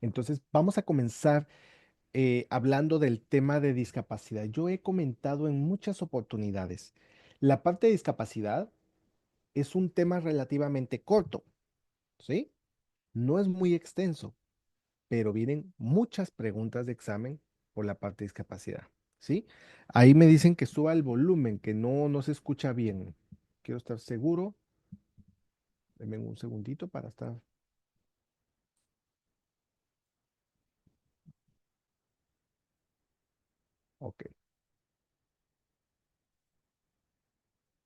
Entonces, vamos a comenzar hablando del tema de discapacidad. Yo he comentado en muchas oportunidades, la parte de discapacidad es un tema relativamente corto, ¿sí? No es muy extenso, pero vienen muchas preguntas de examen por la parte de discapacidad, ¿sí? Ahí me dicen que suba el volumen, que no se escucha bien. Quiero estar seguro. Denme un segundito para estar. Ok.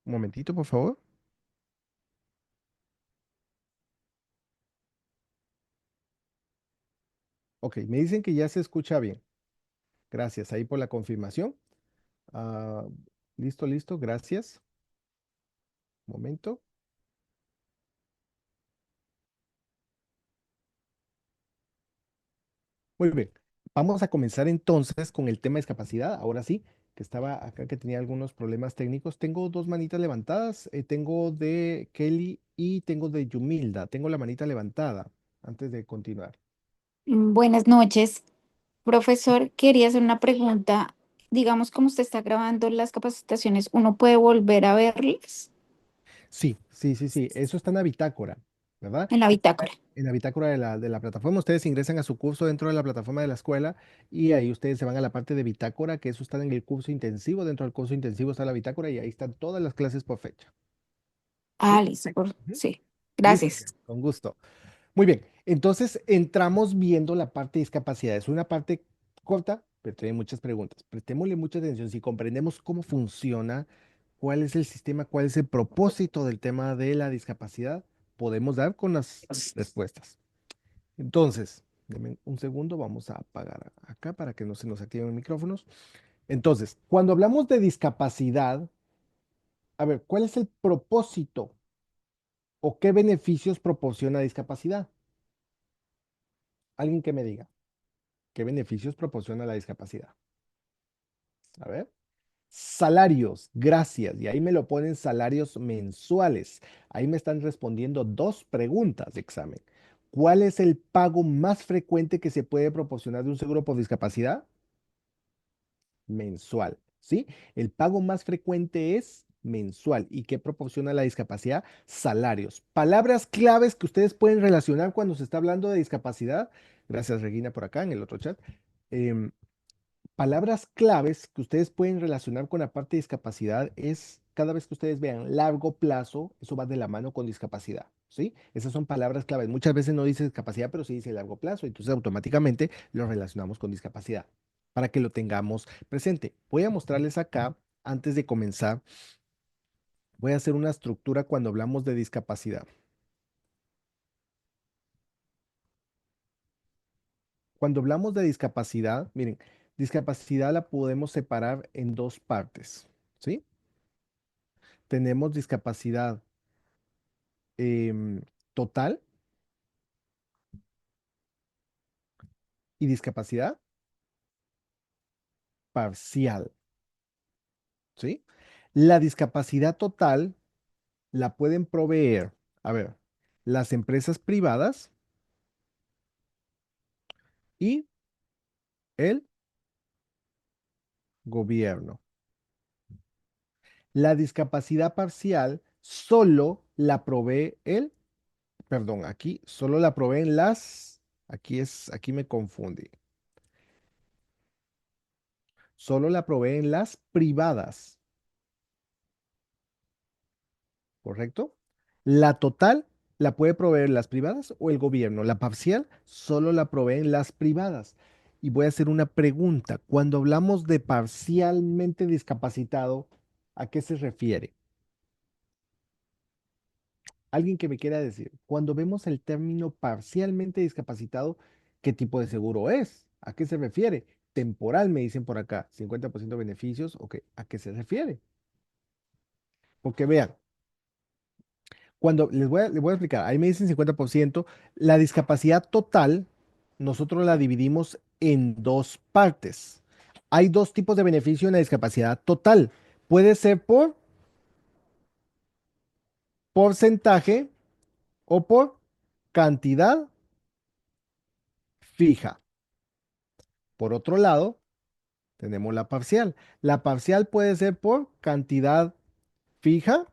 Un momentito, por favor. Ok, me dicen que ya se escucha bien. Gracias ahí por la confirmación. Ah, listo, listo, gracias. Momento. Muy bien. Vamos a comenzar entonces con el tema de discapacidad. Ahora sí, que estaba acá que tenía algunos problemas técnicos. Tengo dos manitas levantadas. Tengo de Kelly y tengo de Yumilda. Tengo la manita levantada antes de continuar. Buenas noches, profesor. Quería hacer una pregunta. Digamos, como usted está grabando las capacitaciones, ¿uno puede volver a verlas Sí, sí, sí, sí. Eso está en la bitácora, ¿verdad? en la bitácora? En la bitácora de la plataforma, ustedes ingresan a su curso dentro de la plataforma de la escuela y ahí ustedes se van a la parte de bitácora, que eso está en el curso intensivo. Dentro del curso intensivo está la bitácora y ahí están todas las clases por fecha. ¿Sí? Listo. Ujú. Sí, Listo, gracias. con gusto. Muy bien, entonces entramos viendo la parte de discapacidad. Es una parte corta, pero tiene muchas preguntas. Prestémosle mucha atención. Si comprendemos cómo funciona, cuál es el sistema, cuál es el propósito del tema de la discapacidad, podemos dar con las respuestas. Entonces, denme un segundo, vamos a apagar acá para que no se nos activen los micrófonos. Entonces, cuando hablamos de discapacidad, a ver, ¿cuál es el propósito o qué beneficios proporciona discapacidad? Alguien que me diga, ¿qué beneficios proporciona la discapacidad? A ver. Salarios, gracias. Y ahí me lo ponen salarios mensuales. Ahí me están respondiendo dos preguntas de examen. ¿Cuál es el pago más frecuente que se puede proporcionar de un seguro por discapacidad? Mensual, ¿sí? El pago más frecuente es mensual. ¿Y qué proporciona la discapacidad? Salarios. Palabras claves que ustedes pueden relacionar cuando se está hablando de discapacidad. Gracias, Regina, por acá en el otro chat. Em, Palabras claves que ustedes pueden relacionar con la parte de discapacidad es cada vez que ustedes vean largo plazo, eso va de la mano con discapacidad, ¿sí? Esas son palabras claves. Muchas veces no dice discapacidad, pero sí dice largo plazo, entonces automáticamente lo relacionamos con discapacidad para que lo tengamos presente. Voy a mostrarles acá, antes de comenzar, voy a hacer una estructura cuando hablamos de discapacidad. Cuando hablamos de discapacidad, miren, discapacidad la podemos separar en dos partes, ¿sí? Tenemos discapacidad total y discapacidad parcial, ¿sí? La discapacidad total la pueden proveer, a ver, las empresas privadas y el gobierno. La discapacidad parcial solo la provee perdón, aquí solo la proveen aquí me confundí. Solo la proveen las privadas. ¿Correcto? La total la puede proveer las privadas o el gobierno. La parcial solo la proveen las privadas. Y voy a hacer una pregunta. Cuando hablamos de parcialmente discapacitado, ¿a qué se refiere? Alguien que me quiera decir, cuando vemos el término parcialmente discapacitado, ¿qué tipo de seguro es? ¿A qué se refiere? Temporal, me dicen por acá, 50% beneficios, ok, ¿a qué se refiere? Porque vean, cuando les voy a explicar, ahí me dicen 50%, la discapacidad total, nosotros la dividimos en dos partes. Hay dos tipos de beneficio en la discapacidad total. Puede ser por porcentaje o por cantidad fija. Por otro lado, tenemos la parcial. La parcial puede ser por cantidad fija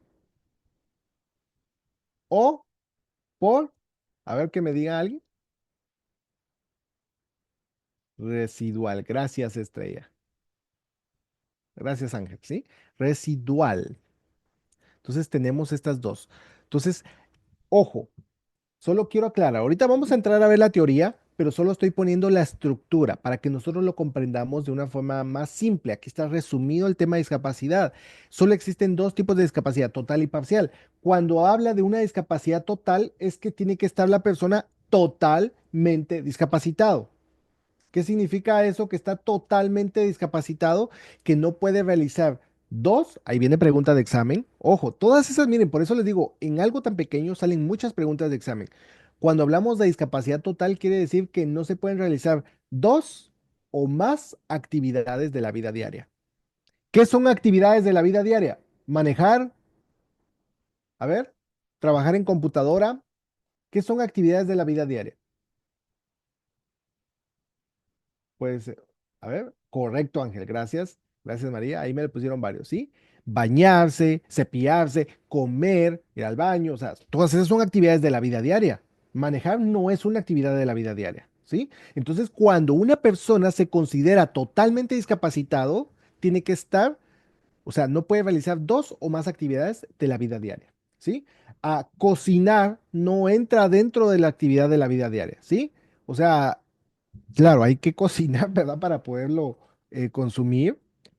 o por, a ver que me diga alguien, residual. Gracias, Estrella. Gracias, Ángel, ¿sí? Residual. Entonces tenemos estas dos. Entonces, ojo, solo quiero aclarar. Ahorita vamos a entrar a ver la teoría, pero solo estoy poniendo la estructura para que nosotros lo comprendamos de una forma más simple. Aquí está resumido el tema de discapacidad. Solo existen dos tipos de discapacidad, total y parcial. Cuando habla de una discapacidad total, es que tiene que estar la persona totalmente discapacitado. ¿Qué significa eso? Que está totalmente discapacitado, que no puede realizar dos. Ahí viene pregunta de examen. Ojo, todas esas, miren, por eso les digo, en algo tan pequeño salen muchas preguntas de examen. Cuando hablamos de discapacidad total, quiere decir que no se pueden realizar dos o más actividades de la vida diaria. ¿Qué son actividades de la vida diaria? Manejar, a ver, trabajar en computadora. ¿Qué son actividades de la vida diaria? Pues, a ver, correcto, Ángel, gracias. Gracias, María. Ahí me le pusieron varios, ¿sí? Bañarse, cepillarse, comer, ir al baño, o sea, todas esas son actividades de la vida diaria. Manejar no es una actividad de la vida diaria, ¿sí? Entonces, cuando una persona se considera totalmente discapacitado, tiene que estar, o sea, no puede realizar dos o más actividades de la vida diaria, ¿sí? A cocinar no entra dentro de la actividad de la vida diaria, ¿sí? O sea, claro, hay que cocinar, ¿verdad? Para poderlo consumir,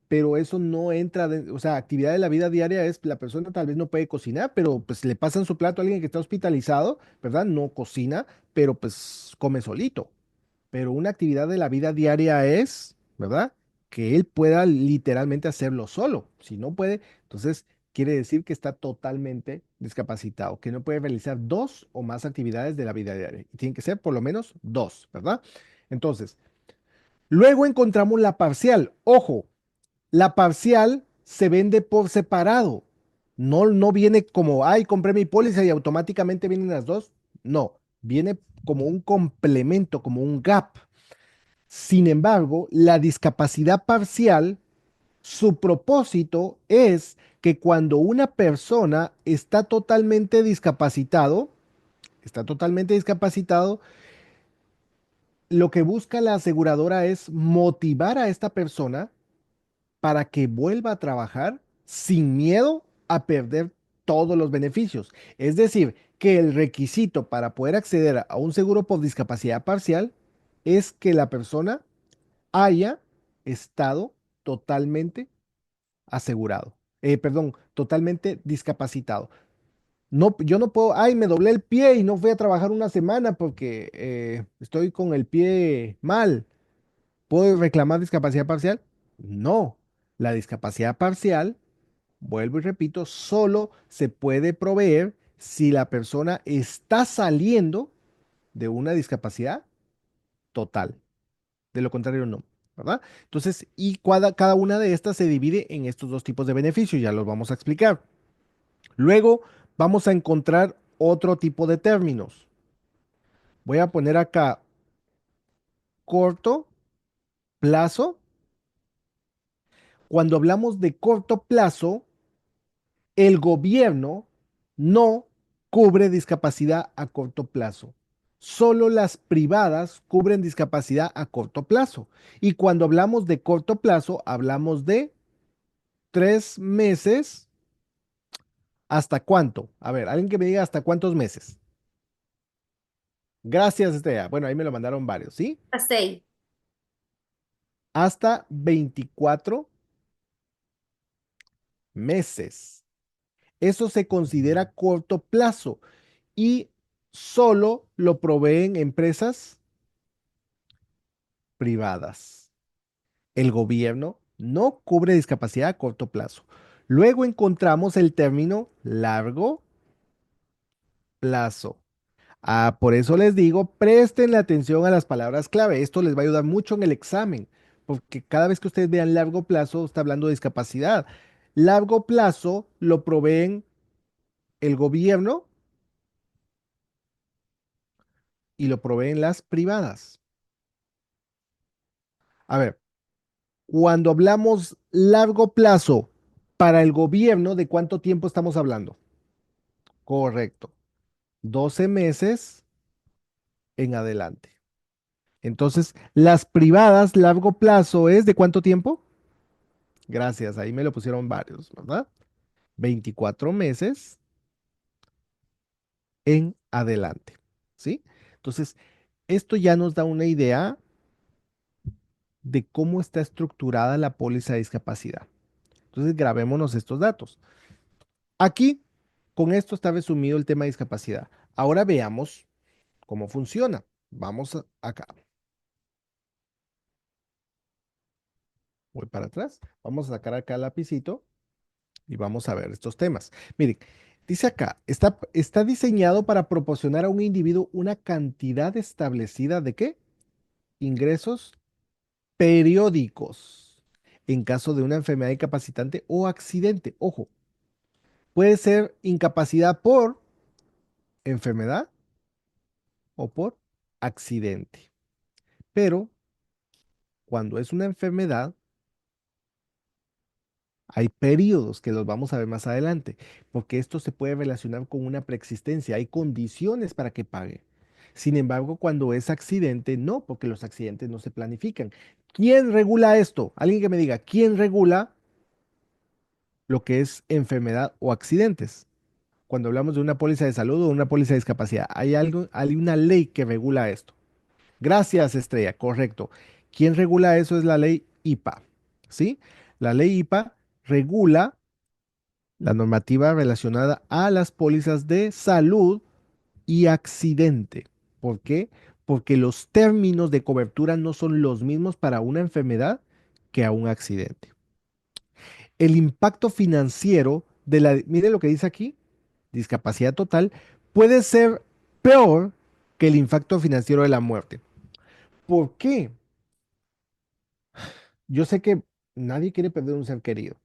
pero eso no entra, o sea, actividad de la vida diaria es, la persona tal vez no puede cocinar, pero pues le pasan su plato a alguien que está hospitalizado, ¿verdad? No cocina, pero pues come solito. Pero una actividad de la vida diaria es, ¿verdad? Que él pueda literalmente hacerlo solo. Si no puede, entonces quiere decir que está totalmente discapacitado, que no puede realizar dos o más actividades de la vida diaria. Y tienen que ser por lo menos dos, ¿verdad? Entonces, luego encontramos la parcial. Ojo, la parcial se vende por separado. No, no viene como, ay, compré mi póliza y automáticamente vienen las dos. No, viene como un complemento, como un gap. Sin embargo, la discapacidad parcial, su propósito es que cuando una persona está totalmente discapacitado, lo que busca la aseguradora es motivar a esta persona para que vuelva a trabajar sin miedo a perder todos los beneficios. Es decir, que el requisito para poder acceder a un seguro por discapacidad parcial es que la persona haya estado totalmente asegurado. Perdón, totalmente discapacitado. No, yo no puedo, ay, me doblé el pie y no fui a trabajar una semana porque estoy con el pie mal. ¿Puedo reclamar discapacidad parcial? No. La discapacidad parcial, vuelvo y repito, solo se puede proveer si la persona está saliendo de una discapacidad total. De lo contrario, no. ¿Verdad? Entonces, y cada una de estas se divide en estos dos tipos de beneficios, ya los vamos a explicar. Luego vamos a encontrar otro tipo de términos. Voy a poner acá corto plazo. Cuando hablamos de corto plazo, el gobierno no cubre discapacidad a corto plazo. Solo las privadas cubren discapacidad a corto plazo. Y cuando hablamos de corto plazo, hablamos de 3 meses. ¿Hasta cuánto? A ver, alguien que me diga hasta cuántos meses. Gracias, Estrella. Bueno, ahí me lo mandaron varios, ¿sí? A 6. Hasta 24 meses. Eso se considera corto plazo y solo lo proveen empresas privadas. El gobierno no cubre discapacidad a corto plazo. Luego encontramos el término largo plazo. Ah, por eso les digo, presten la atención a las palabras clave. Esto les va a ayudar mucho en el examen, porque cada vez que ustedes vean largo plazo, está hablando de discapacidad. Largo plazo lo proveen el gobierno y lo proveen las privadas. A ver, cuando hablamos largo plazo para el gobierno, ¿de cuánto tiempo estamos hablando? Correcto. 12 meses en adelante. Entonces, las privadas largo plazo es ¿de cuánto tiempo? Gracias, ahí me lo pusieron varios, ¿verdad? 24 meses en adelante, ¿sí? Entonces, esto ya nos da una idea de cómo está estructurada la póliza de discapacidad. Entonces, grabémonos estos datos. Aquí, con esto está resumido el tema de discapacidad. Ahora veamos cómo funciona. Acá, voy para atrás. Vamos a sacar acá el lapicito y vamos a ver estos temas. Miren, dice acá, está diseñado para proporcionar a un individuo una cantidad establecida de ¿qué? Ingresos periódicos en caso de una enfermedad incapacitante o accidente. Ojo, puede ser incapacidad por enfermedad o por accidente. Pero cuando es una enfermedad, hay periodos que los vamos a ver más adelante, porque esto se puede relacionar con una preexistencia. Hay condiciones para que pague. Sin embargo, cuando es accidente, no, porque los accidentes no se planifican. ¿Quién regula esto? Alguien que me diga, ¿quién regula lo que es enfermedad o accidentes? Cuando hablamos de una póliza de salud o una póliza de discapacidad, hay una ley que regula esto. Gracias, Estrella, correcto. ¿Quién regula eso? Es la ley IPA, ¿sí? La ley IPA regula la normativa relacionada a las pólizas de salud y accidente. ¿Por qué? Porque los términos de cobertura no son los mismos para una enfermedad que a un accidente. El impacto financiero mire lo que dice aquí, discapacidad total, puede ser peor que el impacto financiero de la muerte. ¿Por qué? Yo sé que nadie quiere perder un ser querido,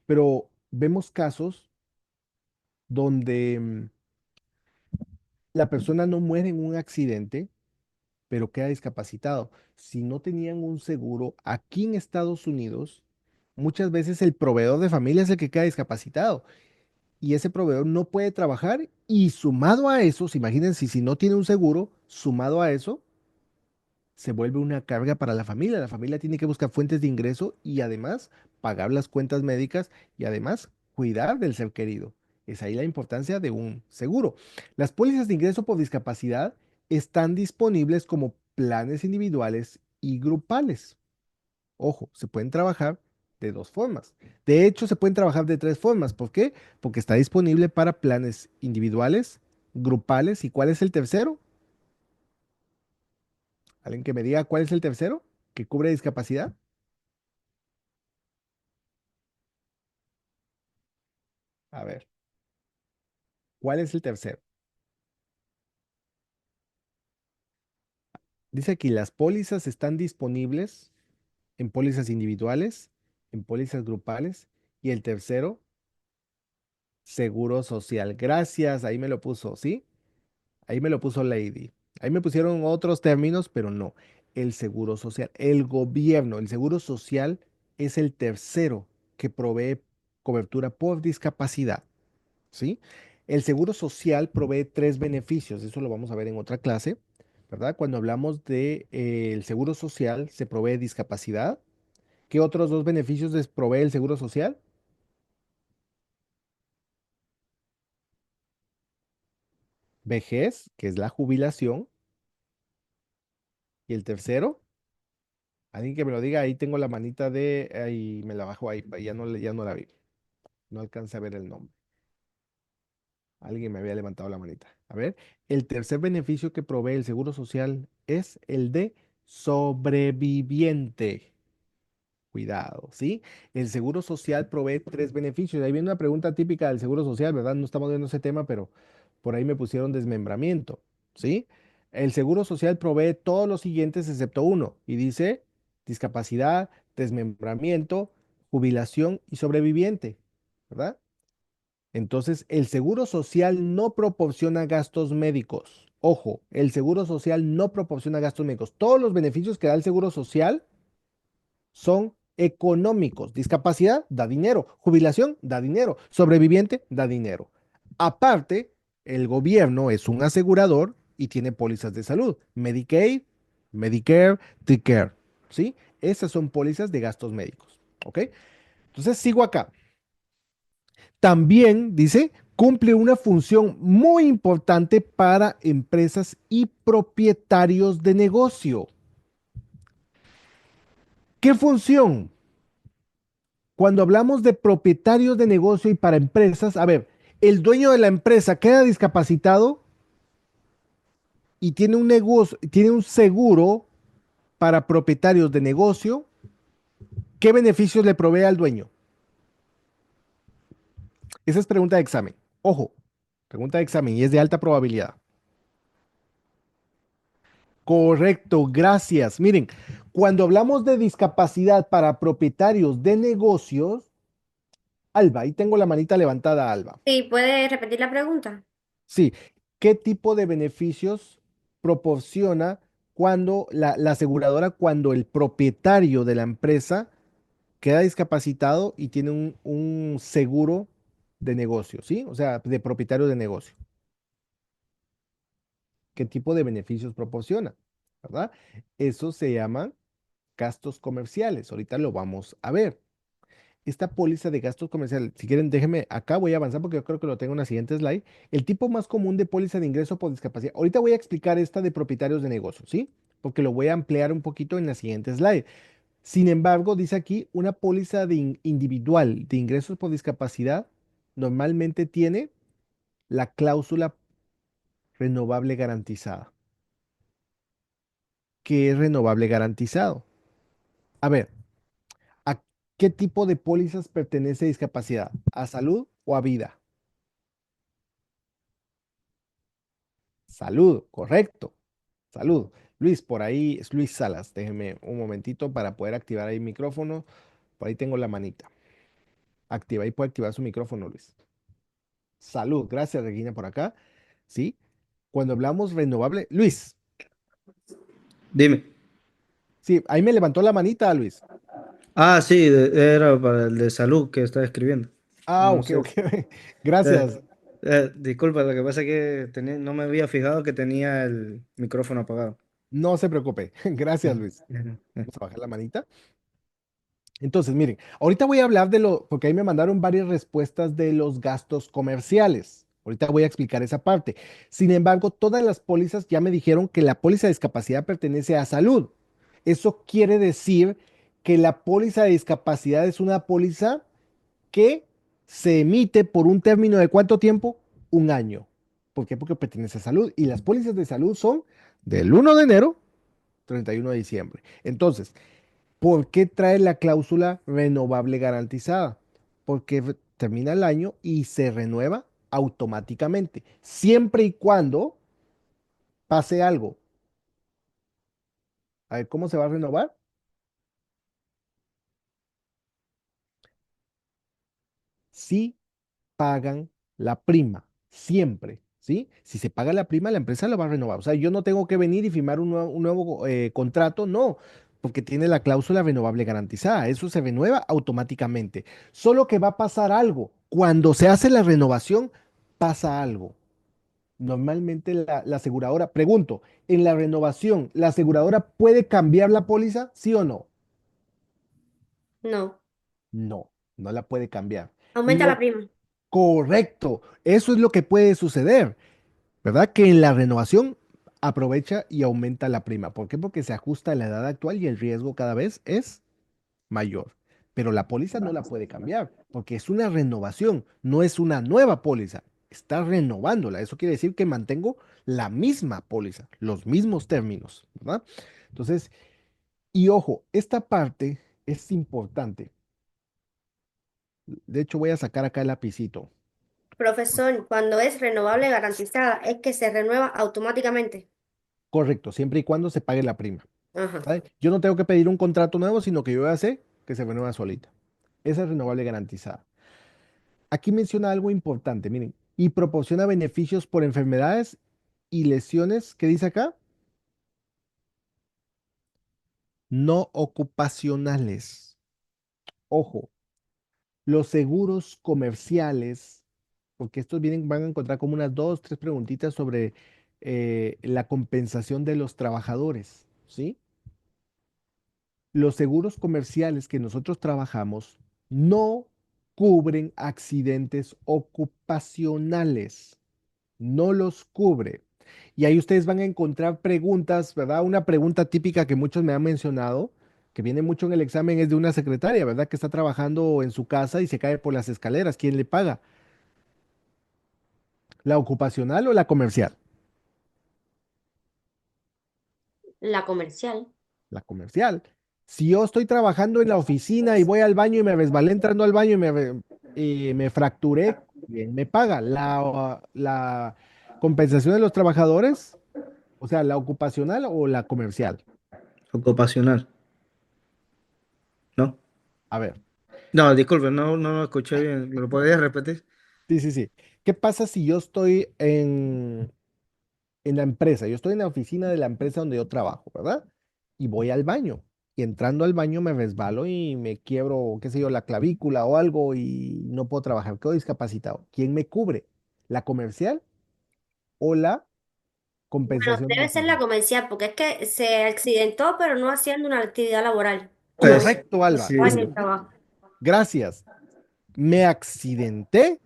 pero vemos casos donde la persona no muere en un accidente, pero queda discapacitado. Si no tenían un seguro aquí en Estados Unidos, muchas veces el proveedor de familia es el que queda discapacitado y ese proveedor no puede trabajar y sumado a eso, imagínense si no tiene un seguro, sumado a eso, se vuelve una carga para la familia. La familia tiene que buscar fuentes de ingreso y además pagar las cuentas médicas y además cuidar del ser querido. Es ahí la importancia de un seguro. Las pólizas de ingreso por discapacidad están disponibles como planes individuales y grupales. Ojo, se pueden trabajar de dos formas. De hecho, se pueden trabajar de tres formas. ¿Por qué? Porque está disponible para planes individuales, grupales. ¿Y cuál es el tercero? ¿Alguien que me diga cuál es el tercero que cubre discapacidad? A ver, ¿cuál es el tercero? Dice aquí, las pólizas están disponibles en pólizas individuales, en pólizas grupales y el tercero, seguro social. Gracias, ahí me lo puso, ¿sí? Ahí me lo puso Lady. Ahí me pusieron otros términos, pero no. El seguro social, el gobierno, el seguro social es el tercero que provee cobertura por discapacidad. ¿Sí? El seguro social provee tres beneficios, eso lo vamos a ver en otra clase, ¿verdad? Cuando hablamos de, el seguro social, se provee discapacidad. ¿Qué otros dos beneficios les provee el seguro social? Vejez, que es la jubilación, y el tercero, alguien que me lo diga, ahí tengo la manita de, ahí me la bajo ahí, ya no la vi, no alcancé a ver el nombre. Alguien me había levantado la manita. A ver, el tercer beneficio que provee el seguro social es el de sobreviviente. Cuidado, ¿sí? El seguro social provee tres beneficios. Ahí viene una pregunta típica del seguro social, ¿verdad? No estamos viendo ese tema, pero por ahí me pusieron desmembramiento, ¿sí? El seguro social provee todos los siguientes excepto uno y dice discapacidad, desmembramiento, jubilación y sobreviviente, ¿verdad? Entonces, el seguro social no proporciona gastos médicos. Ojo, el seguro social no proporciona gastos médicos. Todos los beneficios que da el seguro social son económicos. Discapacidad da dinero, jubilación da dinero, sobreviviente da dinero. Aparte, el gobierno es un asegurador y tiene pólizas de salud, Medicaid, Medicare, TRICARE, ¿sí? Esas son pólizas de gastos médicos, ¿ok? Entonces sigo acá. También dice, cumple una función muy importante para empresas y propietarios de negocio. ¿Qué función? Cuando hablamos de propietarios de negocio y para empresas, a ver, el dueño de la empresa queda discapacitado y tiene un negocio, tiene un seguro para propietarios de negocio. ¿Qué beneficios le provee al dueño? Esa es pregunta de examen. Ojo, pregunta de examen y es de alta probabilidad. Correcto, gracias. Miren, cuando hablamos de discapacidad para propietarios de negocios, Alba, ahí tengo la manita levantada, Alba. Sí, ¿puede repetir la pregunta? Sí, ¿qué tipo de beneficios proporciona cuando la aseguradora, cuando el propietario de la empresa queda discapacitado y tiene un seguro de negocio, ¿sí? O sea, de propietario de negocio. ¿Qué tipo de beneficios proporciona? ¿Verdad? Eso se llaman gastos comerciales. Ahorita lo vamos a ver. Esta póliza de gastos comerciales, si quieren, déjenme acá, voy a avanzar porque yo creo que lo tengo en la siguiente slide. El tipo más común de póliza de ingreso por discapacidad. Ahorita voy a explicar esta de propietarios de negocios, ¿sí? Porque lo voy a ampliar un poquito en la siguiente slide. Sin embargo, dice aquí, una póliza de individual de ingresos por discapacidad normalmente tiene la cláusula renovable garantizada. ¿Qué es renovable garantizado? A ver, ¿a qué tipo de pólizas pertenece discapacidad? ¿A salud o a vida? Salud, correcto. Salud. Luis, por ahí es Luis Salas. Déjeme un momentito para poder activar ahí el micrófono. Por ahí tengo la manita. Activa, ahí puede activar su micrófono, Luis. Salud. Gracias, Regina, por acá. ¿Sí? Cuando hablamos renovable, Luis. Dime. Sí, ahí me levantó la manita, Luis. Ah, sí, era para el de salud que estaba escribiendo. Ah, No ok, sé. ok. Gracias. Disculpa, lo que pasa es que no me había fijado que tenía el micrófono apagado. No se preocupe. Gracias, Ujú, Luis. ujú, Vamos a bajar la manita. Entonces, miren, ahorita voy a hablar de lo, porque ahí me mandaron varias respuestas de los gastos comerciales. Ahorita voy a explicar esa parte. Sin embargo, todas las pólizas ya me dijeron que la póliza de discapacidad pertenece a salud. Eso quiere decir que la póliza de discapacidad es una póliza que se emite por un término de ¿cuánto tiempo? Un año. ¿Por qué? Porque pertenece a salud. Y las pólizas de salud son del 1 de enero, 31 de diciembre. Entonces, ¿por qué trae la cláusula renovable garantizada? Porque termina el año y se renueva automáticamente, siempre y cuando pase algo. A ver, ¿cómo se va a renovar? Si pagan la prima, siempre, ¿sí? Si se paga la prima, la empresa la va a renovar. O sea, yo no tengo que venir y firmar un nuevo contrato, no, porque tiene la cláusula renovable garantizada. Eso se renueva automáticamente. Solo que va a pasar algo. Cuando se hace la renovación, pasa algo. Normalmente la aseguradora, pregunto, en la renovación, ¿la aseguradora puede cambiar la póliza? ¿Sí o no? No. No, no la puede cambiar. Aumenta la Lo prima. correcto, eso es lo que puede suceder. ¿Verdad? Que en la renovación aprovecha y aumenta la prima. ¿Por qué? Porque se ajusta a la edad actual y el riesgo cada vez es mayor. Pero la póliza no la puede cambiar porque es una renovación, no es una nueva póliza. Está renovándola. Eso quiere decir que mantengo la misma póliza, los mismos términos, ¿verdad? Entonces, y ojo, esta parte es importante. De hecho, voy a sacar acá el lapicito. Profesor, cuando es renovable garantizada, es que se renueva automáticamente. Correcto, siempre y cuando se pague la prima. Ajá. ¿Vale? Yo no tengo que pedir un contrato nuevo, sino que yo voy a hacer que se renueva solita. Esa es renovable garantizada. Aquí menciona algo importante, miren, y proporciona beneficios por enfermedades y lesiones. ¿Qué dice acá? no ocupacionales. Ojo, los seguros comerciales, porque estos vienen, van a encontrar como unas dos, tres preguntitas sobre la compensación de los trabajadores, ¿sí? Los seguros comerciales que nosotros trabajamos no cubren accidentes ocupacionales, no los cubre. Y ahí ustedes van a encontrar preguntas, ¿verdad? Una pregunta típica que muchos me han mencionado, que viene mucho en el examen, es de una secretaria, ¿verdad? Que está trabajando en su casa y se cae por las escaleras. ¿Quién le paga? ¿La ocupacional o la comercial? La comercial. La comercial. Si yo estoy trabajando en la oficina y voy al baño y me resbalé entrando al baño y me fracturé, ¿quién me paga? ¿La compensación de los trabajadores? O sea, ¿la ocupacional o la comercial? Ocupacional, ¿no? A ver, No, disculpe, no lo escuché bien. ¿Me lo podrías repetir? sí, sí, sí. ¿Qué pasa si yo estoy en la empresa? Yo estoy en la oficina de la empresa donde yo trabajo, ¿verdad? Y voy al baño. Y entrando al baño me resbalo y me quiebro, qué sé yo, la clavícula o algo y no puedo trabajar. Quedo discapacitado. ¿Quién me cubre? ¿La comercial o la Bueno, compensación de debe los ser la trabajadores? comercial, porque es que se accidentó, pero no haciendo una actividad laboral. Es, Correcto, Alba. Estaba sí, en Es, el trabajo. gracias. Me accidenté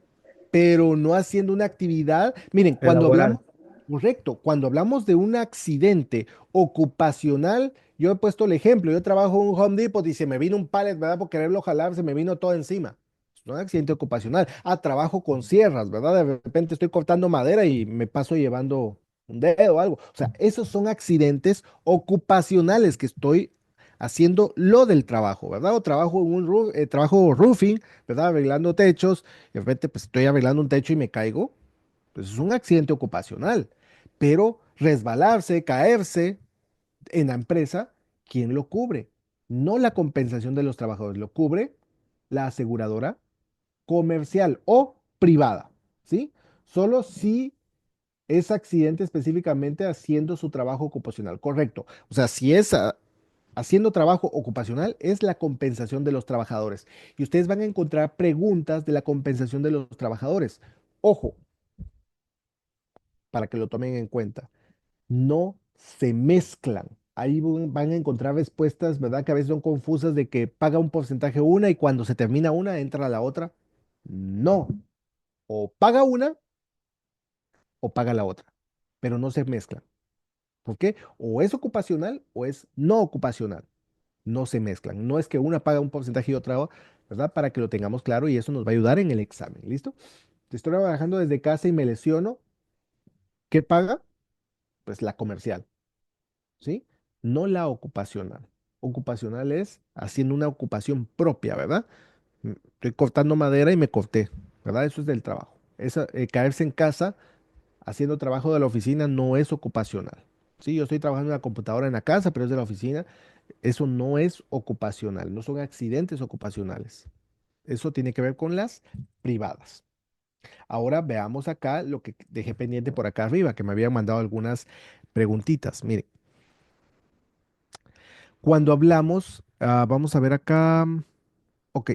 pero no haciendo una actividad. Miren, cuando hablamos, elaboral. correcto, cuando hablamos de un accidente ocupacional, yo he puesto el ejemplo, yo trabajo en un Home Depot y se me vino un pallet, ¿verdad? Por quererlo jalar, se me vino todo encima. Es un accidente ocupacional. Ah, trabajo con sierras, ¿verdad? De repente estoy cortando madera y me paso llevando un dedo o algo. O sea, esos son accidentes ocupacionales que estoy haciendo lo del trabajo, ¿verdad? O trabajo en un trabajo roofing, ¿verdad? Arreglando techos, de repente pues estoy arreglando un techo y me caigo, pues es un accidente ocupacional. Pero resbalarse, caerse en la empresa, ¿quién lo cubre? No la compensación de los trabajadores, lo cubre la aseguradora comercial o privada, ¿sí? Solo si es accidente específicamente haciendo su trabajo ocupacional, correcto. O sea, si es haciendo trabajo ocupacional, es la compensación de los trabajadores. Y ustedes van a encontrar preguntas de la compensación de los trabajadores. Ojo, para que lo tomen en cuenta, no se mezclan. Ahí van a encontrar respuestas, ¿verdad? Que a veces son confusas de que paga un porcentaje una y cuando se termina una entra la otra. No, o paga una o paga la otra, pero no se mezclan. ¿Por qué? O es ocupacional o es no ocupacional. No se mezclan. No es que una paga un porcentaje y otra, ¿verdad? Para que lo tengamos claro y eso nos va a ayudar en el examen. ¿Listo? Si estoy trabajando desde casa y me lesiono, ¿qué paga? Pues la comercial, ¿sí? No la ocupacional. Ocupacional es haciendo una ocupación propia, ¿verdad? Estoy cortando madera y me corté, ¿verdad? Eso es del trabajo. Caerse en casa haciendo trabajo de la oficina no es ocupacional. Sí, yo estoy trabajando en la computadora en la casa, pero es de la oficina. Eso no es ocupacional, no son accidentes ocupacionales. Eso tiene que ver con las privadas. Ahora veamos acá lo que dejé pendiente por acá arriba, que me habían mandado algunas preguntitas. Miren, cuando hablamos, vamos a ver acá, ok,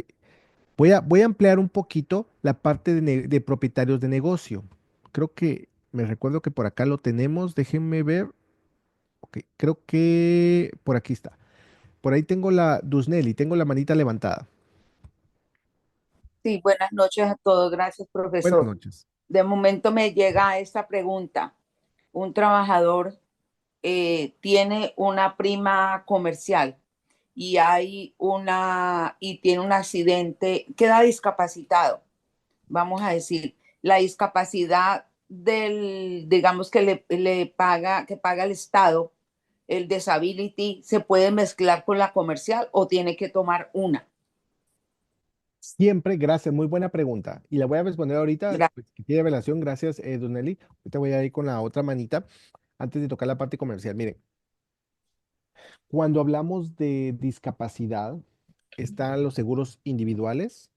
voy a ampliar un poquito la parte de propietarios de negocio. Creo que me recuerdo que por acá lo tenemos, déjenme ver. Ok, creo que por aquí está. Por ahí tengo la Dusnelli, tengo la manita levantada. Sí, buenas noches a todos. Gracias, Buenas profesor. noches. De momento me llega esta pregunta. Un trabajador tiene una prima comercial y tiene un accidente, queda discapacitado. Vamos a decir, la discapacidad digamos que que paga el Estado, el disability, ¿se puede mezclar con la comercial o tiene que tomar una? Siempre, gracias, muy buena pregunta. Y la voy a responder ahorita, Gracias. pues, que tiene relación, gracias, Donelli. Ahorita voy a ir con la otra manita antes de tocar la parte comercial. Miren, cuando hablamos de discapacidad, están los seguros individuales,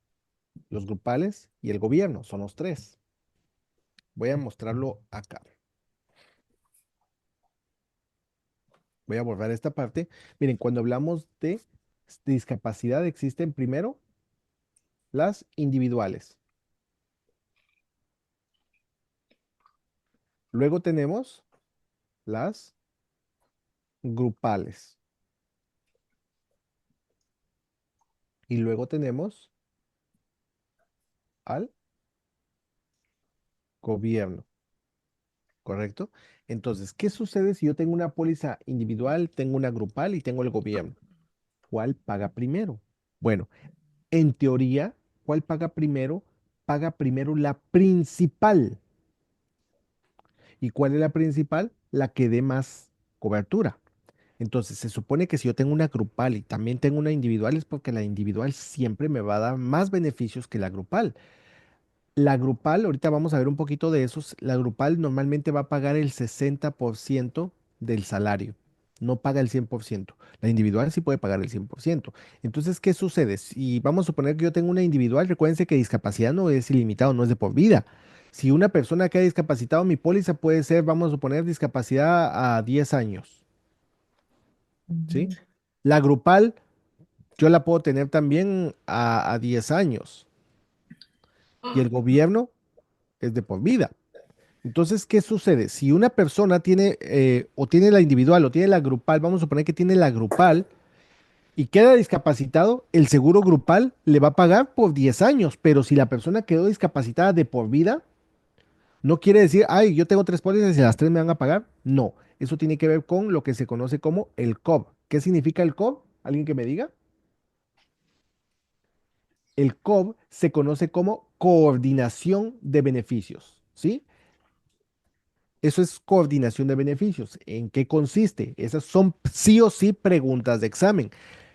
los grupales y el gobierno, son los tres. Voy a mostrarlo acá. Voy a borrar esta parte. Miren, cuando hablamos de discapacidad existen primero las individuales. Luego tenemos las grupales. Y luego tenemos al gobierno, ¿correcto? Entonces, ¿qué sucede si yo tengo una póliza individual, tengo una grupal y tengo el gobierno? ¿Cuál paga primero? Bueno, en teoría, ¿cuál paga primero? Paga primero la principal. ¿Y cuál es la principal? La que dé más cobertura. Entonces, se supone que si yo tengo una grupal y también tengo una individual, es porque la individual siempre me va a dar más beneficios que la grupal. La grupal, ahorita vamos a ver un poquito de esos, la grupal normalmente va a pagar el 60% del salario, no paga el 100%. La individual sí puede pagar el 100%. Entonces, ¿qué sucede? Si vamos a suponer que yo tengo una individual, recuérdense que discapacidad no es ilimitado, no es de por vida. Si una persona queda discapacitado, mi póliza puede ser, vamos a suponer, discapacidad a 10 años, ¿sí? La grupal, yo la puedo tener también a 10 años y el gobierno es de por vida. Entonces, ¿qué sucede? Si una persona tiene o tiene la individual o tiene la grupal, vamos a suponer que tiene la grupal y queda discapacitado, el seguro grupal le va a pagar por 10 años, pero si la persona quedó discapacitada de por vida, no quiere decir, ay, yo tengo tres pólizas y las tres me van a pagar. No, eso tiene que ver con lo que se conoce como el COB. ¿Qué significa el COB? ¿Alguien que me diga? El COB se conoce como coordinación de beneficios, ¿sí? Eso es coordinación de beneficios. ¿En qué consiste? Esas son sí o sí preguntas de examen.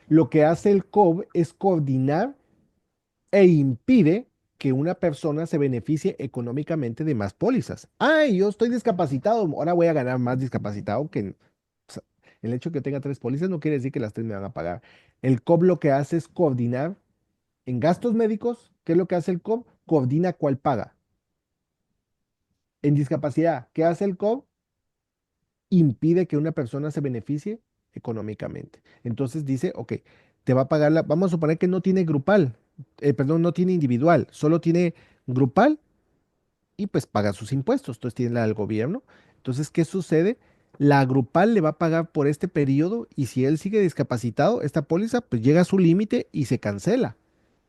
Lo que hace el COB es coordinar e impide que una persona se beneficie económicamente de más pólizas. Ay, yo estoy discapacitado, ahora voy a ganar más discapacitado que o sea, el hecho de que tenga tres pólizas no quiere decir que las tres me van a pagar. El COB lo que hace es coordinar en gastos médicos. ¿Qué es lo que hace el COB? Coordina cuál paga. En discapacidad, ¿qué hace el COB? Impide que una persona se beneficie económicamente. Entonces dice, ok, te va a pagar la, vamos a suponer que no tiene grupal, perdón, no tiene individual, solo tiene grupal y pues paga sus impuestos. Entonces tiene la del gobierno. Entonces, ¿qué sucede? La grupal le va a pagar por este periodo y si él sigue discapacitado, esta póliza pues llega a su límite y se cancela.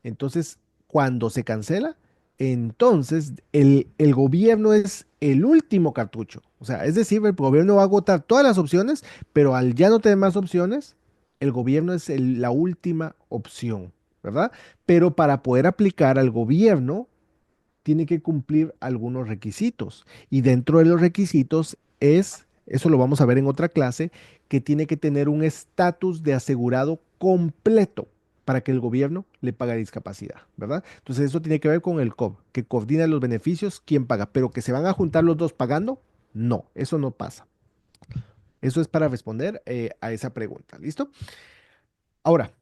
Entonces, cuando se cancela, entonces el gobierno es el último cartucho. O sea, es decir, el gobierno va a agotar todas las opciones, pero al ya no tener más opciones, el gobierno es la última opción, ¿verdad? Pero para poder aplicar al gobierno, tiene que cumplir algunos requisitos. Y dentro de los requisitos es, eso lo vamos a ver en otra clase, que tiene que tener un estatus de asegurado completo para que el gobierno le pague discapacidad, ¿verdad? Entonces eso tiene que ver con el COB, que coordina los beneficios, quién paga, pero que se van a juntar los dos pagando, no, eso no pasa. Eso es para responder a esa pregunta, ¿listo? Ahora,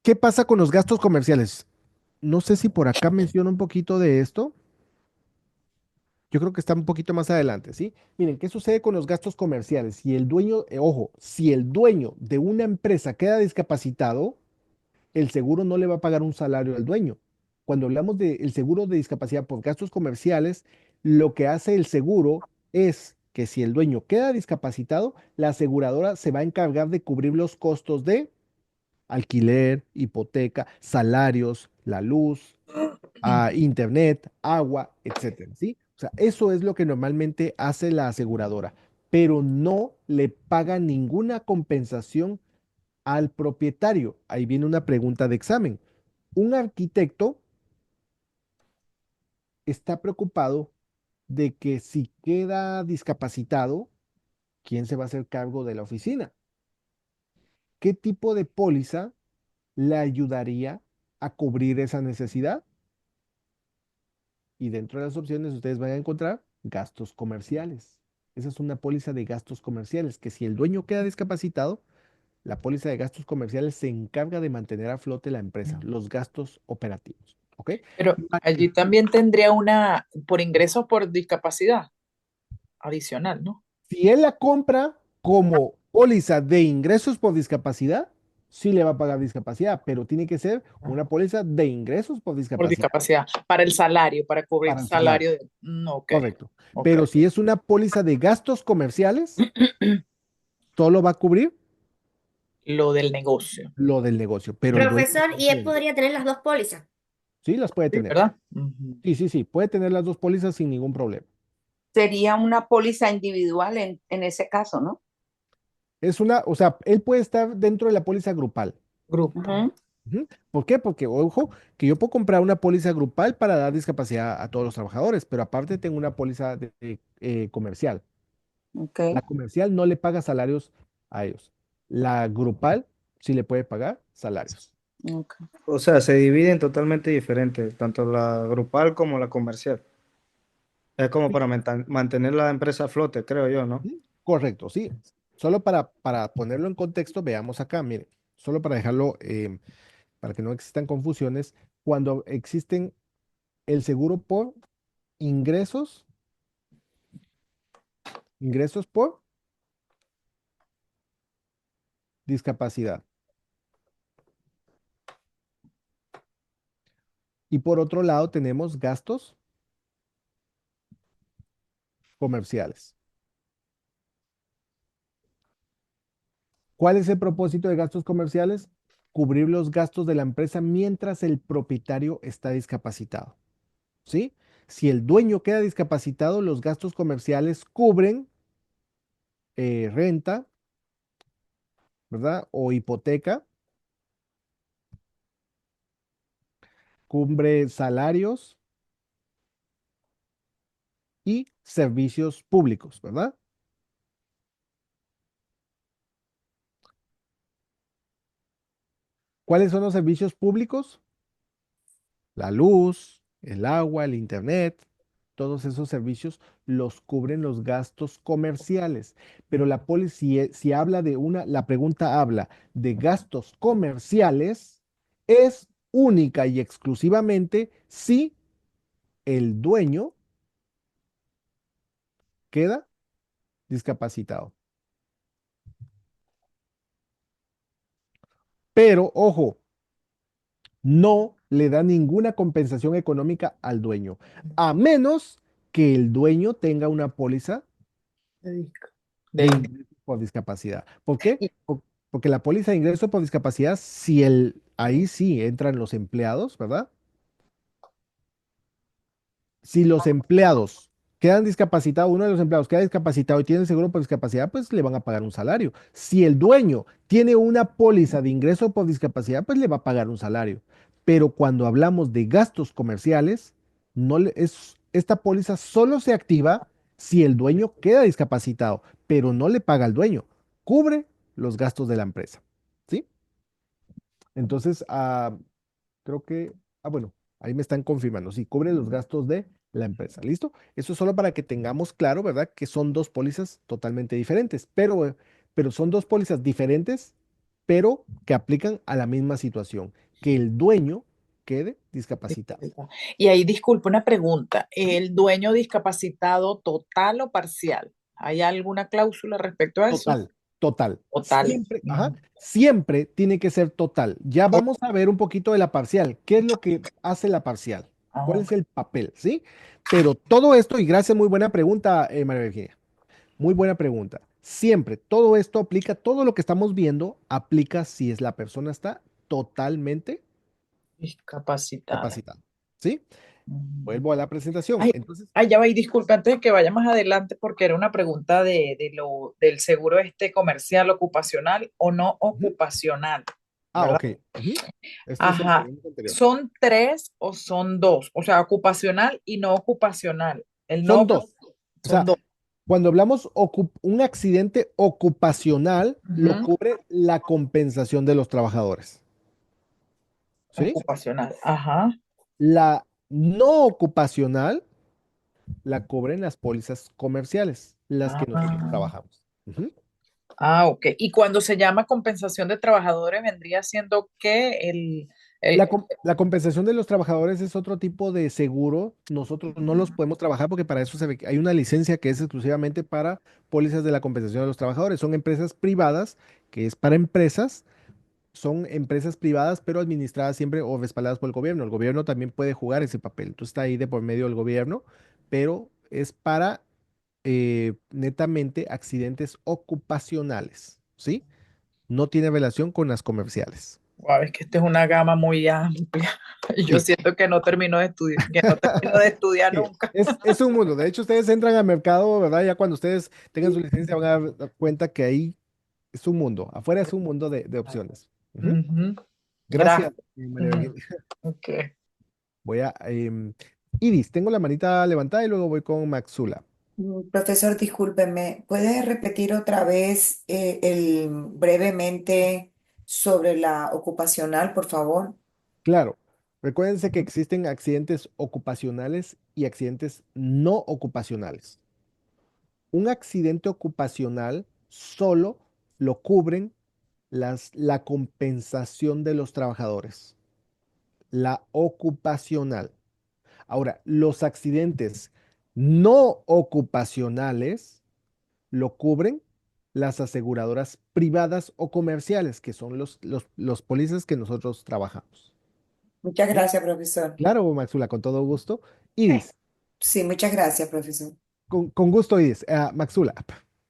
¿qué pasa con los gastos comerciales? No sé si por acá menciona un poquito de esto. Yo creo que está un poquito más adelante, ¿sí? Miren, ¿qué sucede con los gastos comerciales? Si el dueño, ojo, si el dueño de una empresa queda discapacitado, el seguro no le va a pagar un salario al dueño. Cuando hablamos del seguro de discapacidad por gastos comerciales, lo que hace el seguro es que si el dueño queda discapacitado, la aseguradora se va a encargar de cubrir los costos de alquiler, hipoteca, salarios, la luz, internet, agua, etcétera, ¿sí? O sea, eso es lo que normalmente hace la aseguradora, pero no le paga ninguna compensación al propietario. Ahí viene una pregunta de examen. Un arquitecto está preocupado de que si queda discapacitado, ¿quién se va a hacer cargo de la oficina? ¿Qué tipo de póliza le ayudaría a cubrir esa necesidad? Y dentro de las opciones ustedes van a encontrar gastos comerciales. Esa es una póliza de gastos comerciales, que si el dueño queda discapacitado, la póliza de gastos comerciales se encarga de mantener a flote la empresa, los gastos operativos. ¿Ok? Pero allí también tendría una por ingresos por discapacidad adicional, ¿no? Si él la compra como póliza de ingresos por discapacidad, sí le va a pagar discapacidad, pero tiene que ser una póliza de ingresos por Por discapacidad discapacidad, para el salario, para cubrir para el salario. salario. Ok, Correcto. ok. Pero si es una póliza de gastos comerciales, solo va a cubrir Lo del negocio, lo del negocio, pero el dueño Profesor, no y él tiene. podría tener las dos pólizas. Sí, las puede ¿sí? tener. ¿Verdad? Ujú. Sí, sí, sí, puede tener las dos pólizas sin ningún problema. Sería una póliza individual en ese caso, ¿no? O sea, él puede estar dentro de la póliza grupal. Grupo. Ujú. Ujú. ¿Por qué? Porque, ojo, que yo puedo comprar una póliza grupal para dar discapacidad a todos los trabajadores, pero aparte tengo una póliza comercial. Ok, La comercial no le paga salarios a ellos. La grupal sí le puede pagar salarios. ok. O sea, se dividen totalmente diferentes, tanto la grupal como la comercial. Es como para mantener la empresa a flote, creo yo, ¿no? Ujú. Correcto, sí. Solo para ponerlo en contexto, veamos acá, mire, solo para dejarlo, para que no existan confusiones, cuando existen el seguro por ingresos, ingresos por discapacidad. Y por otro lado tenemos gastos comerciales. ¿Cuál es el propósito de gastos comerciales? Cubrir los gastos de la empresa mientras el propietario está discapacitado. ¿Sí? Si el dueño queda discapacitado, los gastos comerciales cubren renta, ¿verdad? O hipoteca, cubre salarios y servicios públicos, ¿verdad? ¿Cuáles son los servicios públicos? La luz, el agua, el internet, todos esos servicios los cubren los gastos comerciales. Pero la póliza, si habla de la pregunta habla de gastos comerciales, es única y exclusivamente si el dueño queda discapacitado. Pero, ojo, no le da ninguna compensación económica al dueño, a menos que el dueño tenga una póliza De disco. de De- ingresos por discapacidad. ¿Por qué? y- Porque la póliza de ingreso por discapacidad, ahí sí entran los empleados, ¿verdad? Si los empleados quedan discapacitados, uno de los empleados queda discapacitado y tiene seguro por discapacidad, pues le van a pagar un salario. Si el dueño tiene una póliza de ingreso por discapacidad, pues le va a pagar un salario. Pero cuando hablamos de gastos comerciales, esta póliza solo se activa si el dueño queda discapacitado, pero no le paga al dueño, cubre los gastos de la empresa. ¿Sí? Entonces, creo que, bueno, ahí me están confirmando, sí, cubre los gastos de la empresa, ¿listo? Eso es solo para que tengamos claro, ¿verdad? Que son dos pólizas totalmente diferentes, pero son dos pólizas diferentes, pero que aplican a la misma situación, que el dueño quede discapacitado. Y ahí, disculpe, una pregunta. Ujú. ¿El dueño discapacitado total o parcial? ¿Hay alguna cláusula respecto a eso? Total, total. Total. Siempre, ajá, siempre tiene que ser total. Ya vamos a ver un poquito de la parcial. ¿Qué es lo que hace la parcial? Ah, ¿Cuál es ok. el papel? ¿Sí? Pero todo esto, y gracias, muy buena pregunta, María Virginia. Muy buena pregunta. Siempre, todo esto aplica, todo lo que estamos viendo aplica si la persona está totalmente Discapacitada. capacitada. ¿Sí? Mm. Vuelvo a la presentación. Ay, Entonces, ay, ya va, y disculpa, antes de que vaya más adelante, porque era una pregunta del seguro comercial ocupacional o no ujú. ocupacional, ¿verdad? Ok. Ujú. Esto es en la Ajá. pregunta anterior. ¿Son tres o son dos? O sea, ocupacional y no ocupacional. El no Son ocu- dos. O son sea, dos. cuando hablamos un accidente ocupacional, lo Ujú. cubre la compensación de los trabajadores. ¿Sí? Ocupacional. Ajá. La no ocupacional la cubren las pólizas comerciales, las que nosotros Ah. trabajamos. Ujú. Ah, ok. Y cuando se llama compensación de trabajadores, vendría siendo que El- La compensación de los trabajadores es otro tipo de seguro. Nosotros no los podemos trabajar porque para eso hay una licencia que es exclusivamente para pólizas de la compensación de los trabajadores. Son empresas privadas, que es para empresas, son empresas privadas, pero administradas siempre o respaldadas por el gobierno. El gobierno también puede jugar ese papel. Entonces está ahí de por medio del gobierno, pero es para netamente accidentes ocupacionales, ¿sí? No tiene relación con las comerciales. Guau, es que esta es una gama muy amplia. Y yo Sí. siento que no termino de estudiar, que no termino de estudiar Sí, nunca. es un mundo. De hecho, ustedes entran al mercado, ¿verdad? Ya cuando ustedes tengan su licencia van a dar cuenta que ahí es un mundo. Afuera es un mundo de opciones. Ujú. Ujú. Gracias, Gracias. María Ujú. Virginia. Ok. Voy a... Iris, tengo la manita levantada y luego voy con Maxula. Profesor, discúlpeme, ¿puede repetir otra vez brevemente sobre la ocupacional, por favor? Claro, recuérdense que existen accidentes ocupacionales y accidentes no ocupacionales. Un accidente ocupacional solo lo cubren la compensación de los trabajadores, la ocupacional. Ahora, los accidentes no ocupacionales lo cubren las aseguradoras privadas o comerciales, que son los pólizas que nosotros trabajamos. Muchas ¿Sí? gracias, profesor. Claro, Maxula, con todo gusto. Eh, Iris, Sí, muchas gracias, profesor. con gusto, Iris. Maxula,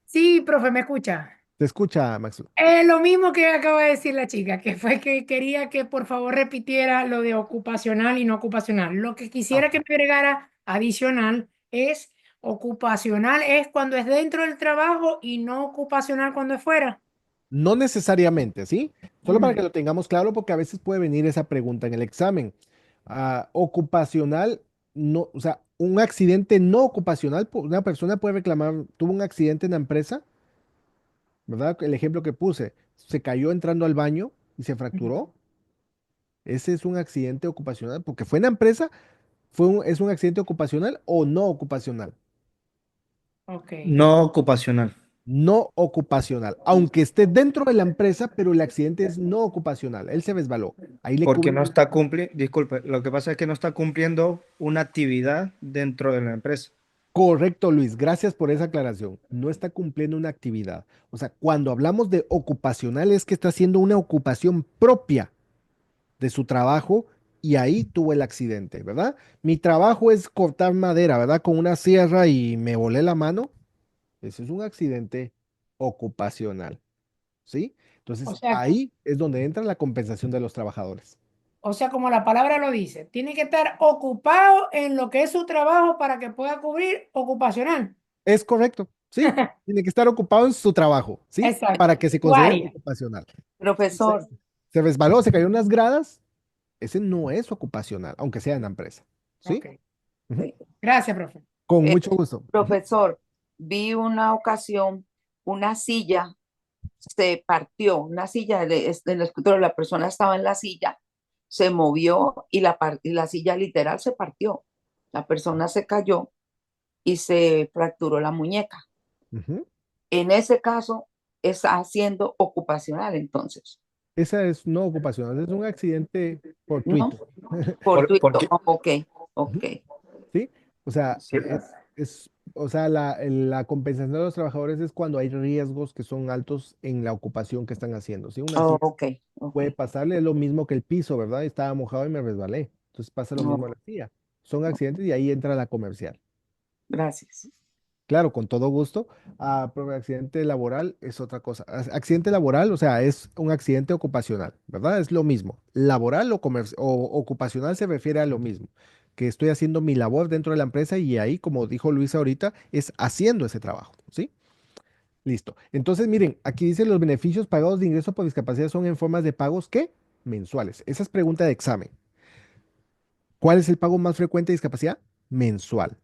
Sí, profe, me escucha. te escucha, Maxula. Lo mismo que acaba de decir la chica, que fue que quería que por favor repitiera lo de ocupacional y no ocupacional. Lo que quisiera que me agregara adicional es ocupacional es cuando es dentro del trabajo y no ocupacional cuando es fuera. No necesariamente, ¿sí? Solo para que Ujú. lo tengamos claro, porque a veces puede venir esa pregunta en el examen. Ocupacional, no, o sea, un accidente no ocupacional, una persona puede reclamar, tuvo un accidente en la empresa, ¿verdad? El ejemplo que puse, se cayó entrando al baño y se fracturó. Ese es un accidente ocupacional, porque fue en la empresa, es un accidente ocupacional o no ocupacional. Ok, No ocupacional, No ocupacional, aunque esté dentro de la empresa, pero el accidente es no ocupacional. Él se resbaló. Ahí le porque cubren. no está cumpliendo, disculpe, lo que pasa es que no está cumpliendo una actividad dentro de la empresa. Correcto, Luis. Gracias por esa aclaración. No está cumpliendo una actividad. O sea, cuando hablamos de ocupacional es que está haciendo una ocupación propia de su trabajo y ahí tuvo el accidente, ¿verdad? Mi trabajo es cortar madera, ¿verdad? Con una sierra y me volé la mano. Ese es un accidente ocupacional, ¿sí? o Entonces, sea, ahí es donde entra la compensación de los trabajadores. o sea, como la palabra lo dice, tiene que estar ocupado en lo que es su trabajo para que pueda cubrir ocupacional. Es correcto, ¿sí? Tiene que estar ocupado en su trabajo, ¿sí? Para Exacto. que se Su considere área. ocupacional. Si Profesor, se resbaló, se cayó en unas gradas, ese no es ocupacional, aunque sea en la empresa, ¿sí? Ok. Ujú. Gracias, profe. Con eh, mucho gusto. Ujú. profesor, vi una ocasión, una silla se partió, una silla del escritorio, la persona estaba en la silla, se movió y la silla literal se partió. La persona se cayó y se fracturó la muñeca. Ujú. En ese caso, está haciendo ocupacional entonces, Esa es no ocupacional, es un accidente ¿no? fortuito. Fortuito. Porque, Oh, ok, Ujú. ok. ¿Sí? O sea, sí, o sea, la compensación de los trabajadores es cuando hay riesgos que son altos en la ocupación que están haciendo, ¿sí? Una Oh, silla ok, ok. puede pasarle es lo mismo que el piso, ¿verdad? Estaba mojado y me resbalé. Entonces pasa lo mismo a Oh, la silla. Son accidentes y ahí entra la comercial. gracias. Claro, con todo gusto. Pero accidente laboral es otra cosa. Accidente laboral, o sea, es un accidente ocupacional, ¿verdad? Es lo mismo. Laboral o ocupacional se refiere a lo mismo, que estoy haciendo mi labor dentro de la empresa y ahí, como dijo Luis ahorita, es haciendo ese trabajo, ¿sí? Listo. Entonces, miren, aquí dice los beneficios pagados de ingreso por discapacidad son en formas de pagos, ¿qué? Mensuales. Esa es pregunta de examen. ¿Cuál es el pago más frecuente de discapacidad? Mensual.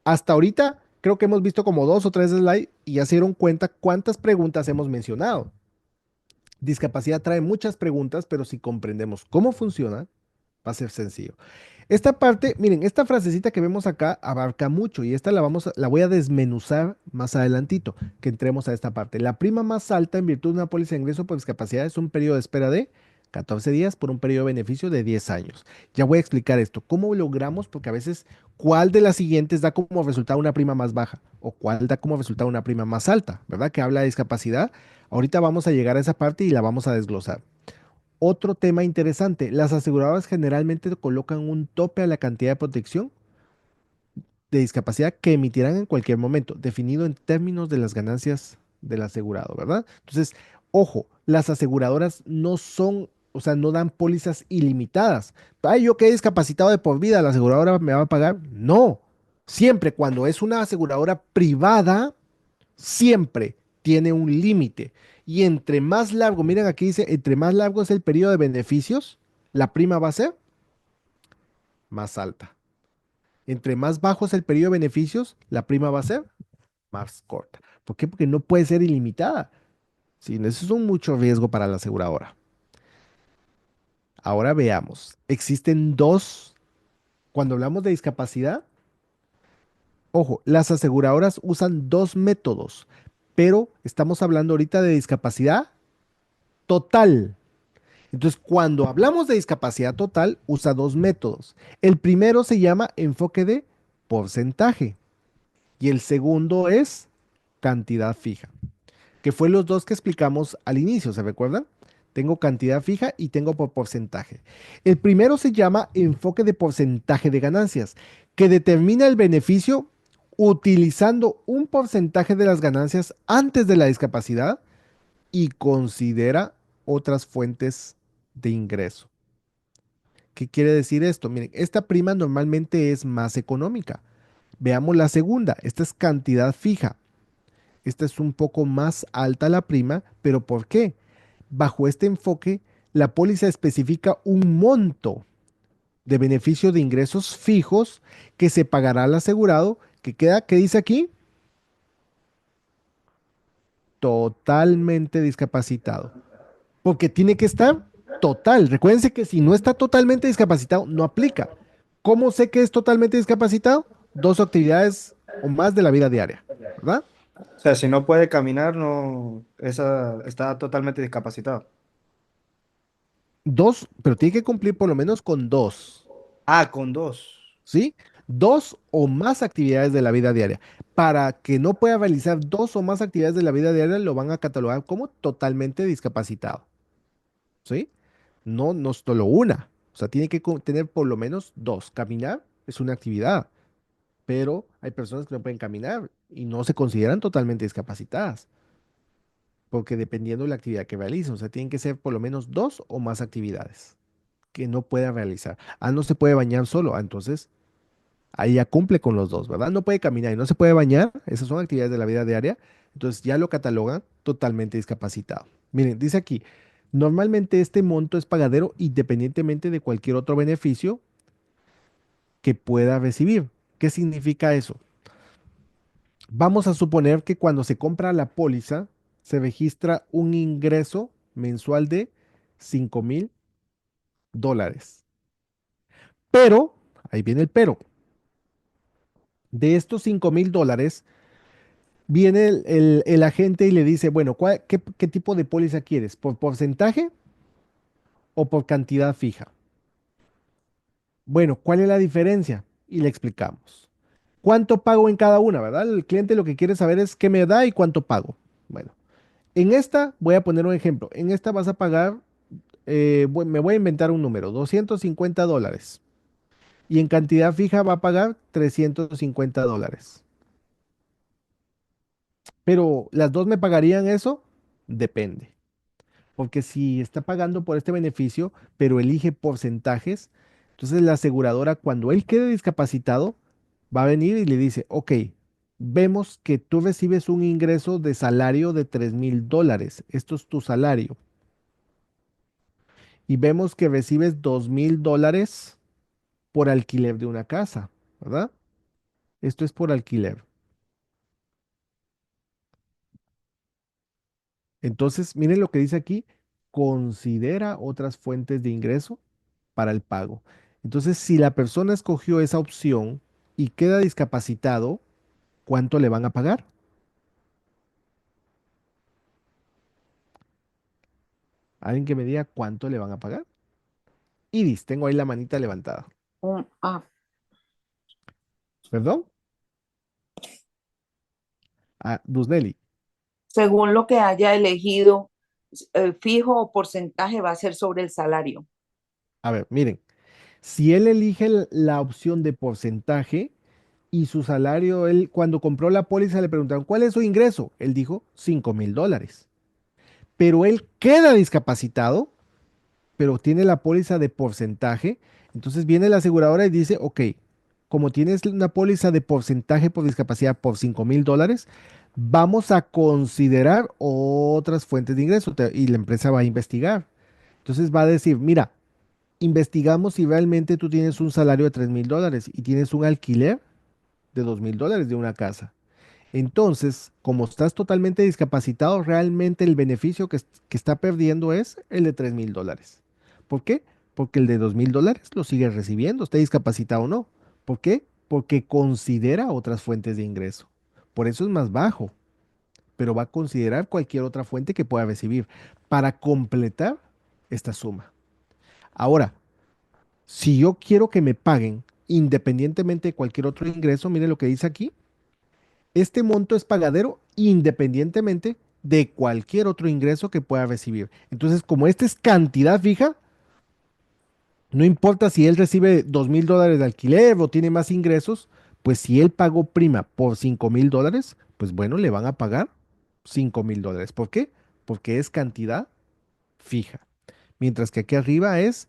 Hasta ahorita creo que hemos visto como dos o tres slides y ya se dieron cuenta cuántas preguntas hemos mencionado. Discapacidad trae muchas preguntas, pero si comprendemos cómo funciona, va a ser sencillo. Esta parte, miren, esta frasecita que vemos acá abarca mucho y esta la voy a desmenuzar más adelantito, que entremos a esta parte. La prima más alta en virtud de una póliza de ingreso por discapacidad es un periodo de espera de 14 días por un periodo de beneficio de 10 años. Ya voy a explicar esto. ¿Cómo logramos? Porque a veces, ¿cuál de las siguientes da como resultado una prima más baja? ¿O cuál da como resultado una prima más alta? ¿Verdad? Que habla de discapacidad. Ahorita vamos a llegar a esa parte y la vamos a desglosar. Otro tema interesante, las aseguradoras generalmente colocan un tope a la cantidad de protección de discapacidad que emitirán en cualquier momento, definido en términos de las ganancias del asegurado, ¿verdad? Entonces, ojo, las aseguradoras no son, o sea, no dan pólizas ilimitadas. Ay, yo quedé discapacitado de por vida, la aseguradora me va a pagar. No, siempre cuando es una aseguradora privada, siempre tiene un límite. Y entre más largo, miren aquí dice, entre más largo es el periodo de beneficios, la prima va a ser más alta. Entre más bajo es el periodo de beneficios, la prima va a ser más corta. ¿Por qué? Porque no puede ser ilimitada. Sí, eso es un mucho riesgo para la aseguradora. Ahora veamos. Existen dos, cuando hablamos de discapacidad, ojo, las aseguradoras usan dos métodos, pero estamos hablando ahorita de discapacidad total. Entonces, cuando hablamos de discapacidad total, usa dos métodos. El primero se llama enfoque de porcentaje y el segundo es cantidad fija, que fue los dos que explicamos al inicio, ¿se recuerdan? Tengo cantidad fija y tengo por porcentaje. El primero se llama enfoque de porcentaje de ganancias, que determina el beneficio utilizando un porcentaje de las ganancias antes de la discapacidad y considera otras fuentes de ingreso. ¿Qué quiere decir esto? Miren, esta prima normalmente es más económica. Veamos la segunda. Esta es cantidad fija. Esta es un poco más alta la prima, pero ¿por qué? Bajo este enfoque, la póliza especifica un monto de beneficio de ingresos fijos que se pagará al asegurado, que queda, ¿qué dice aquí? Totalmente discapacitado. Porque tiene que estar total. Recuérdense que si no está totalmente discapacitado, no aplica. ¿Cómo sé que es totalmente discapacitado? Dos actividades o más de la vida diaria, ¿verdad? O sea, si no puede caminar, no, esa está totalmente discapacitado. Dos, pero tiene que cumplir por lo menos con dos, Ah, con dos. ¿sí? Dos o más actividades de la vida diaria. Para que no pueda realizar dos o más actividades de la vida diaria, lo van a catalogar como totalmente discapacitado, ¿sí? No, no solo una. O sea, tiene que tener por lo menos dos. Caminar es una actividad, pero hay personas que no pueden caminar y no se consideran totalmente discapacitadas, porque dependiendo de la actividad que realicen, o sea, tienen que ser por lo menos dos o más actividades que no pueda realizar. Ah, no se puede bañar solo, entonces ahí ya cumple con los dos, ¿verdad? No puede caminar y no se puede bañar, esas son actividades de la vida diaria, entonces ya lo catalogan totalmente discapacitado. Miren, dice aquí, normalmente este monto es pagadero independientemente de cualquier otro beneficio que pueda recibir. ¿Qué significa eso? Vamos a suponer que cuando se compra la póliza, se registra un ingreso mensual de $5,000. Pero, ahí viene el pero, de estos $5,000, viene el agente y le dice, bueno, ¿qué tipo de póliza quieres? ¿Por porcentaje o por cantidad fija? Bueno, ¿cuál es la diferencia? Y le explicamos. ¿Cuánto pago en cada una, verdad? El cliente lo que quiere saber es qué me da y cuánto pago. Bueno, en esta voy a poner un ejemplo. En esta vas a pagar, me voy a inventar un número, $250. Y en cantidad fija va a pagar $350. Pero las dos me pagarían eso, depende. Porque si está pagando por este beneficio, pero elige porcentajes, entonces la aseguradora, cuando él quede discapacitado, va a venir y le dice, ok, vemos que tú recibes un ingreso de salario de $3,000. Esto es tu salario. Y vemos que recibes $2,000 por alquiler de una casa, ¿verdad? Esto es por alquiler. Entonces, miren lo que dice aquí, considera otras fuentes de ingreso para el pago. Entonces, si la persona escogió esa opción y queda discapacitado, ¿cuánto le van a pagar? Alguien que me diga cuánto le van a pagar. Iris, tengo ahí la manita levantada. Ah, ¿Perdón? Ah, Dusneli. según lo que haya elegido, fijo o porcentaje va a ser sobre el salario. A ver, miren. Si él elige la opción de porcentaje y su salario, él cuando compró la póliza le preguntaron, ¿cuál es su ingreso? Él dijo $5,000. Pero él queda discapacitado, pero tiene la póliza de porcentaje. Entonces viene la aseguradora y dice, ok, como tienes una póliza de porcentaje por discapacidad por $5,000, vamos a considerar otras fuentes de ingreso y la empresa va a investigar. Entonces va a decir, mira, investigamos si realmente tú tienes un salario de $3,000 y tienes un alquiler de $2,000 de una casa. Entonces, como estás totalmente discapacitado, realmente el beneficio que está perdiendo es el de $3,000. ¿Por qué? Porque el de $2,000 lo sigue recibiendo, esté discapacitado o no. ¿Por qué? Porque considera otras fuentes de ingreso. Por eso es más bajo, pero va a considerar cualquier otra fuente que pueda recibir para completar esta suma. Ahora, si yo quiero que me paguen independientemente de cualquier otro ingreso, mire lo que dice aquí. Este monto es pagadero independientemente de cualquier otro ingreso que pueda recibir. Entonces, como esta es cantidad fija, no importa si él recibe $2,000 de alquiler o tiene más ingresos, pues si él pagó prima por $5,000, pues bueno, le van a pagar $5,000. ¿Por qué? Porque es cantidad fija. Mientras que aquí arriba es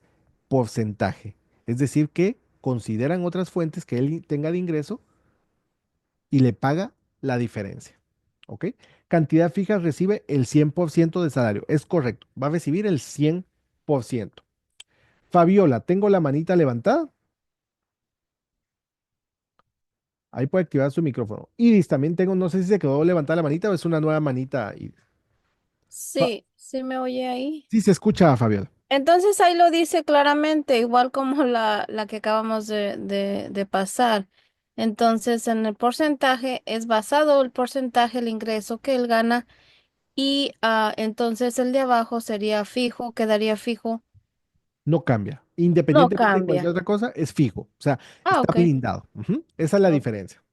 porcentaje. Es decir, que consideran otras fuentes que él tenga de ingreso y le paga la diferencia. ¿Ok? Cantidad fija recibe el 100% de salario. Es correcto. Va a recibir el 100%. Fabiola, tengo la manita levantada. Ahí puede activar su micrófono. Iris, también tengo, no sé si se quedó levantada la manita o es una nueva manita, Iris. Sí, sí me oye ahí. Sí, se escucha, Fabiola. Entonces ahí lo dice claramente, igual como la que acabamos de pasar. Entonces en el porcentaje es basado el porcentaje, el ingreso que él gana y entonces el de abajo sería fijo, quedaría fijo. No cambia. No Independientemente de cualquier cambia. otra cosa, es fijo. O sea, Ah, está ok. blindado. Ujú. Esa es la Ok. diferencia.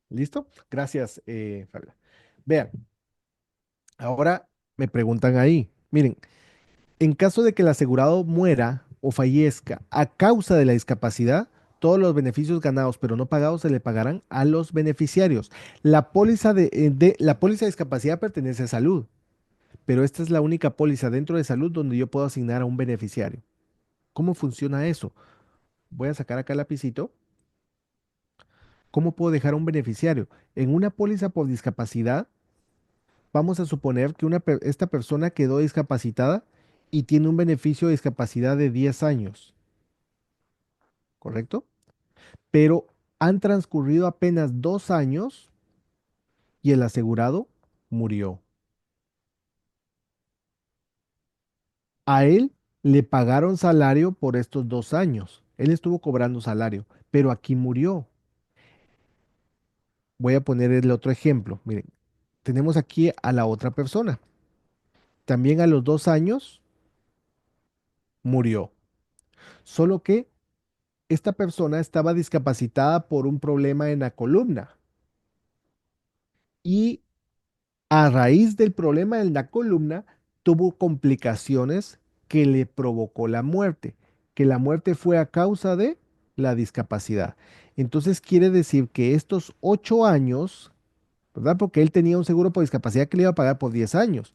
¿Listo? Gracias, Fabiola. Vean, ahora me preguntan ahí. Miren, en caso de que el asegurado muera o fallezca a causa de la discapacidad, todos los beneficios ganados pero no pagados se le pagarán a los beneficiarios. La póliza de discapacidad pertenece a salud, pero esta es la única póliza dentro de salud donde yo puedo asignar a un beneficiario. ¿Cómo funciona eso? Voy a sacar acá el lapicito. ¿Cómo puedo dejar a un beneficiario? En una póliza por discapacidad, vamos a suponer que esta persona quedó discapacitada y tiene un beneficio de discapacidad de 10 años, ¿correcto? Pero han transcurrido apenas 2 años y el asegurado murió. A él le pagaron salario por estos 2 años. Él estuvo cobrando salario, pero aquí murió. Voy a poner el otro ejemplo. Miren, tenemos aquí a la otra persona. También a los 2 años murió. Solo que esta persona estaba discapacitada por un problema en la columna. Y a raíz del problema en la columna, tuvo complicaciones que le provocó la muerte, que la muerte fue a causa de la discapacidad. Entonces quiere decir que estos 8 años, ¿verdad? Porque él tenía un seguro por discapacidad que le iba a pagar por 10 años,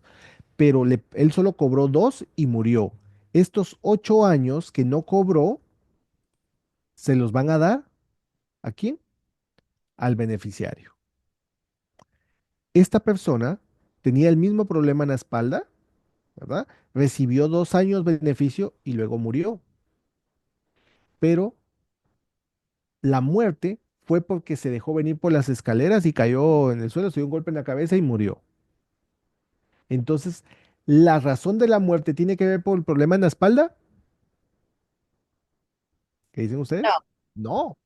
pero él solo cobró 2 y murió. Estos 8 años que no cobró, se los van a dar ¿a quién? Al beneficiario. Esta persona tenía el mismo problema en la espalda, ¿verdad? Recibió 2 años de beneficio y luego murió. Pero la muerte fue porque se dejó venir por las escaleras y cayó en el suelo, se dio un golpe en la cabeza y murió. Entonces, ¿la razón de la muerte tiene que ver por el problema en la espalda? ¿Qué dicen No. ustedes? No,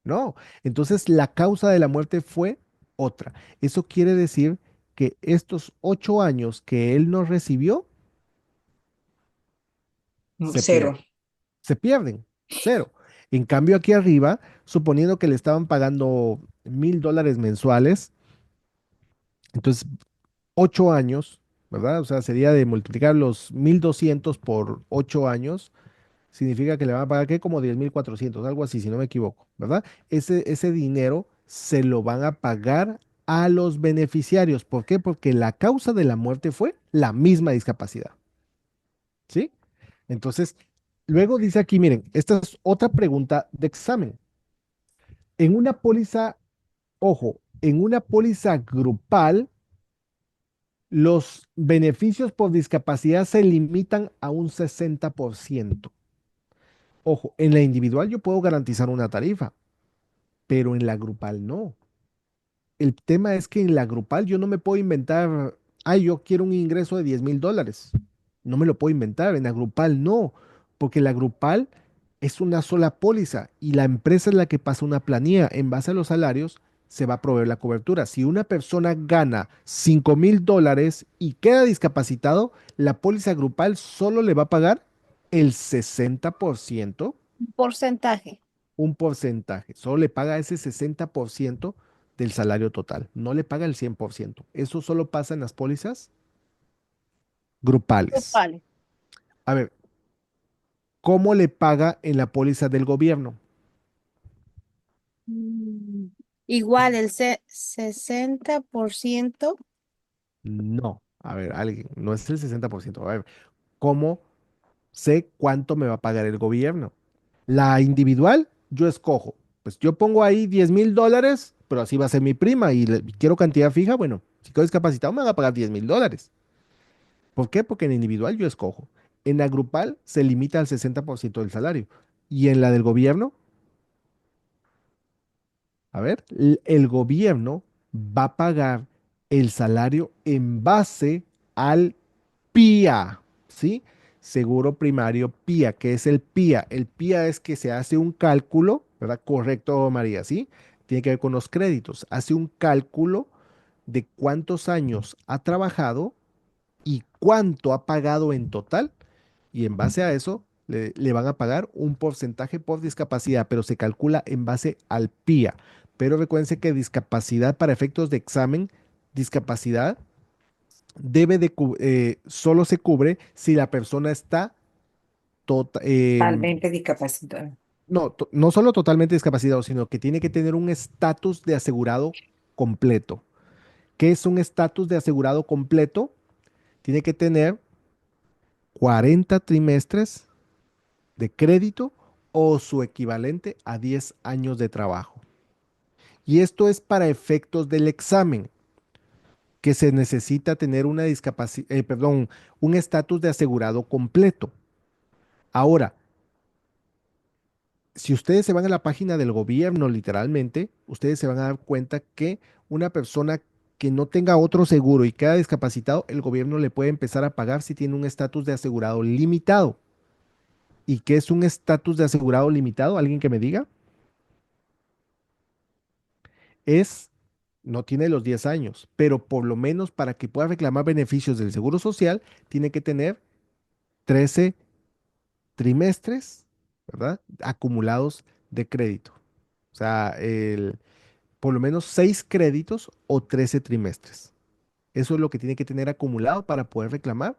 no. Entonces, la causa de la muerte fue otra. Eso quiere decir que estos 8 años que él no recibió Se Cero. pierden. Se pierden, cero. En cambio, aquí arriba, suponiendo que le estaban pagando $1,000 mensuales, entonces 8 años, ¿verdad? O sea, sería de multiplicar los 1,200 por 8 años, significa que le van a pagar, ¿qué? Como 10,400, algo así, si no me equivoco, ¿verdad? Ese dinero se lo van a pagar a los beneficiarios. ¿Por qué? Porque la causa de la muerte fue la misma discapacidad, ¿sí? Entonces, luego dice aquí, miren, esta es otra pregunta de examen. En una póliza, ojo, en una póliza grupal, los beneficios por discapacidad se limitan a un 60%. Ojo, en la individual yo puedo garantizar una tarifa, pero en la grupal no. El tema es que en la grupal yo no me puedo inventar, ay, yo quiero un ingreso de $10,000. No me lo puedo inventar. En la grupal no, porque la grupal es una sola póliza y la empresa es la que pasa una planilla. En base a los salarios se va a proveer la cobertura. Si una persona gana $5,000 y queda discapacitado, la póliza grupal solo le va a pagar el 60%, Porcentaje. un porcentaje, solo le paga ese 60% del salario total, no le paga el 100%. Eso solo pasa en las pólizas grupales. Vale. A ver, ¿cómo le paga en la póliza del gobierno? Mm, Igual el 60%. No, a ver, alguien, no es el 60%. A ver, ¿cómo sé cuánto me va a pagar el gobierno? La individual, yo escojo. Pues yo pongo ahí $10,000, pero así va a ser mi prima y quiero cantidad fija. Bueno, si quedo discapacitado me van a pagar $10,000. ¿Por qué? Porque en individual yo escojo. En la grupal se limita al 60% del salario. Y en la del gobierno, a ver, el gobierno va a pagar el salario en base al PIA, ¿sí? Seguro primario PIA. ¿Qué es el PIA? El PIA es que se hace un cálculo, ¿verdad? Correcto, María, ¿sí? Tiene que ver con los créditos. Hace un cálculo de cuántos años ha trabajado y cuánto ha pagado en total. Y en base a eso le van a pagar un porcentaje por discapacidad, pero se calcula en base al PIA. Pero recuérdense que discapacidad para efectos de examen, discapacidad solo se cubre si la persona está Totalmente discapacitado. no solo totalmente discapacitado, sino que tiene que tener un estatus de asegurado completo. ¿Qué es un estatus de asegurado completo? Tiene que tener 40 trimestres de crédito o su equivalente a 10 años de trabajo. Y esto es para efectos del examen, que se necesita tener una perdón, un estatus de asegurado completo. Ahora, si ustedes se van a la página del gobierno, literalmente, ustedes se van a dar cuenta que una persona que no tenga otro seguro y queda discapacitado, el gobierno le puede empezar a pagar si tiene un estatus de asegurado limitado. ¿Y qué es un estatus de asegurado limitado? ¿Alguien que me diga? Es, no tiene los 10 años, pero por lo menos para que pueda reclamar beneficios del Seguro Social, tiene que tener 13 trimestres, ¿verdad? Acumulados de crédito. O sea, por lo menos 6 créditos o 13 trimestres. Eso es lo que tiene que tener acumulado para poder reclamar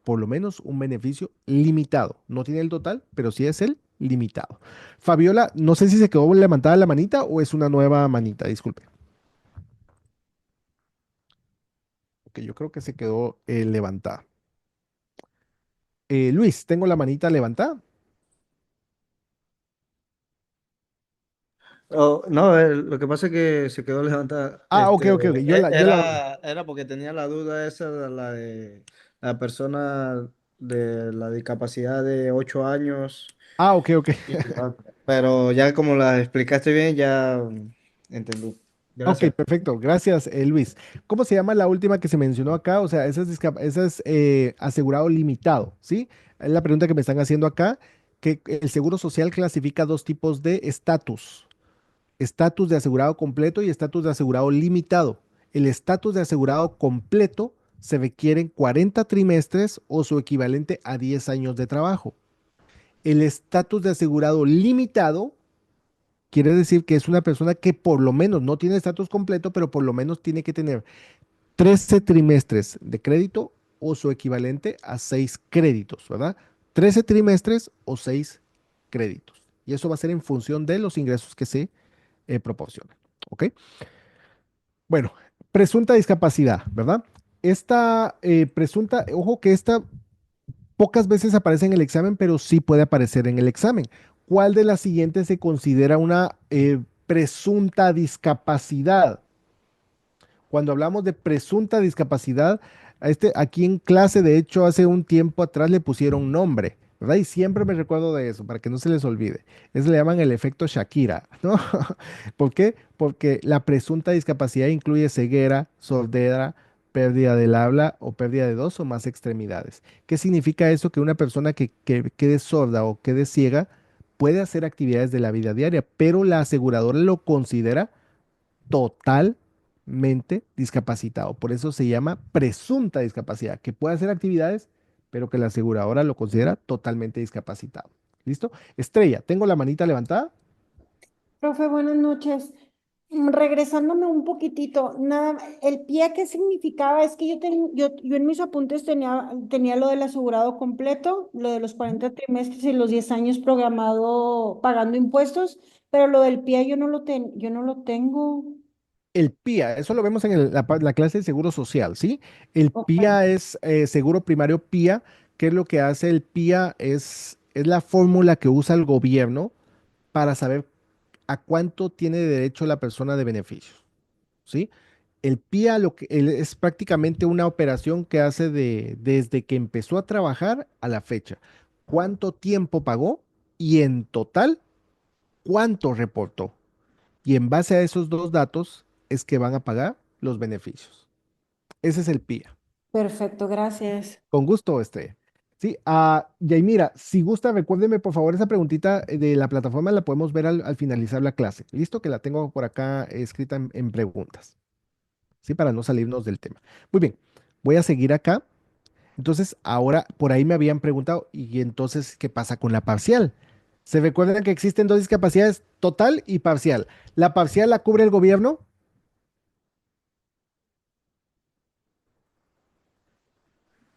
por lo menos un beneficio limitado. No tiene el total, pero sí es el limitado. Fabiola, no sé si se quedó levantada la manita o es una nueva manita, disculpe. Que yo creo que se quedó levantada. Luis, tengo la manita levantada. Oh, no, lo que pasa es que se quedó levantada. Ah, ok, ok, ok. Era porque tenía la duda esa de la persona de la discapacidad de 8 años. Ah, ok, ok. Pero ya como la explicaste bien, ya entendí. Ok, Gracias. perfecto. Gracias, Luis. ¿Cómo se llama la última que se mencionó acá? O sea, esa es asegurado limitado, ¿sí? Es la pregunta que me están haciendo acá, que el Seguro Social clasifica dos tipos de estatus. Estatus de asegurado completo y estatus de asegurado limitado. El estatus de asegurado completo se requieren 40 trimestres o su equivalente a 10 años de trabajo. El estatus de asegurado limitado quiere decir que es una persona que por lo menos no tiene estatus completo, pero por lo menos tiene que tener 13 trimestres de crédito o su equivalente a 6 créditos, ¿verdad? 13 trimestres o 6 créditos. Y eso va a ser en función de los ingresos que se proporcionan. ¿Ok? Bueno, presunta discapacidad, ¿verdad? Esta presunta, ojo que esta pocas veces aparece en el examen, pero sí puede aparecer en el examen. ¿Cuál de las siguientes se considera una presunta discapacidad? Cuando hablamos de presunta discapacidad, aquí en clase, de hecho, hace un tiempo atrás le pusieron nombre, ¿verdad? Y siempre me recuerdo de eso, para que no se les olvide. Eso le llaman el efecto Shakira, ¿no? ¿Por qué? Porque la presunta discapacidad incluye ceguera, sordera, pérdida del habla o pérdida de dos o más extremidades. ¿Qué significa eso? Que una persona que quede sorda o quede ciega puede hacer actividades de la vida diaria, pero la aseguradora lo considera totalmente discapacitado. Por eso se llama presunta discapacidad, que puede hacer actividades, pero que la aseguradora lo considera totalmente discapacitado. ¿Listo? Estrella, tengo la manita levantada. Profe, buenas noches. Regresándome un poquitito, nada, el pie, ¿qué significaba? Es que yo en mis apuntes tenía lo del asegurado completo, lo de los 40 trimestres y los 10 años programado pagando impuestos, pero lo del pie yo no lo tengo. El PIA, eso lo vemos en la clase de seguro social, ¿sí? El Ok, PIA es seguro primario PIA. ¿Qué es lo que hace el PIA? Es la fórmula que usa el gobierno para saber a cuánto tiene derecho la persona de beneficios, ¿sí? El PIA es prácticamente una operación que hace desde que empezó a trabajar a la fecha. ¿Cuánto tiempo pagó? Y en total, ¿cuánto reportó? Y en base a esos dos datos es que van a pagar los beneficios. Ese es el PIA. perfecto, gracias. Con gusto, Sí, Yaimira, si gusta, recuérdeme por favor esa preguntita de la plataforma, la podemos ver al finalizar la clase. Listo, que la tengo por acá escrita en preguntas. ¿Sí? Para no salirnos del tema. Muy bien, voy a seguir acá. Entonces, ahora por ahí me habían preguntado, ¿y entonces qué pasa con la parcial? ¿Se recuerdan que existen dos discapacidades, total y parcial? ¿La parcial la cubre el gobierno?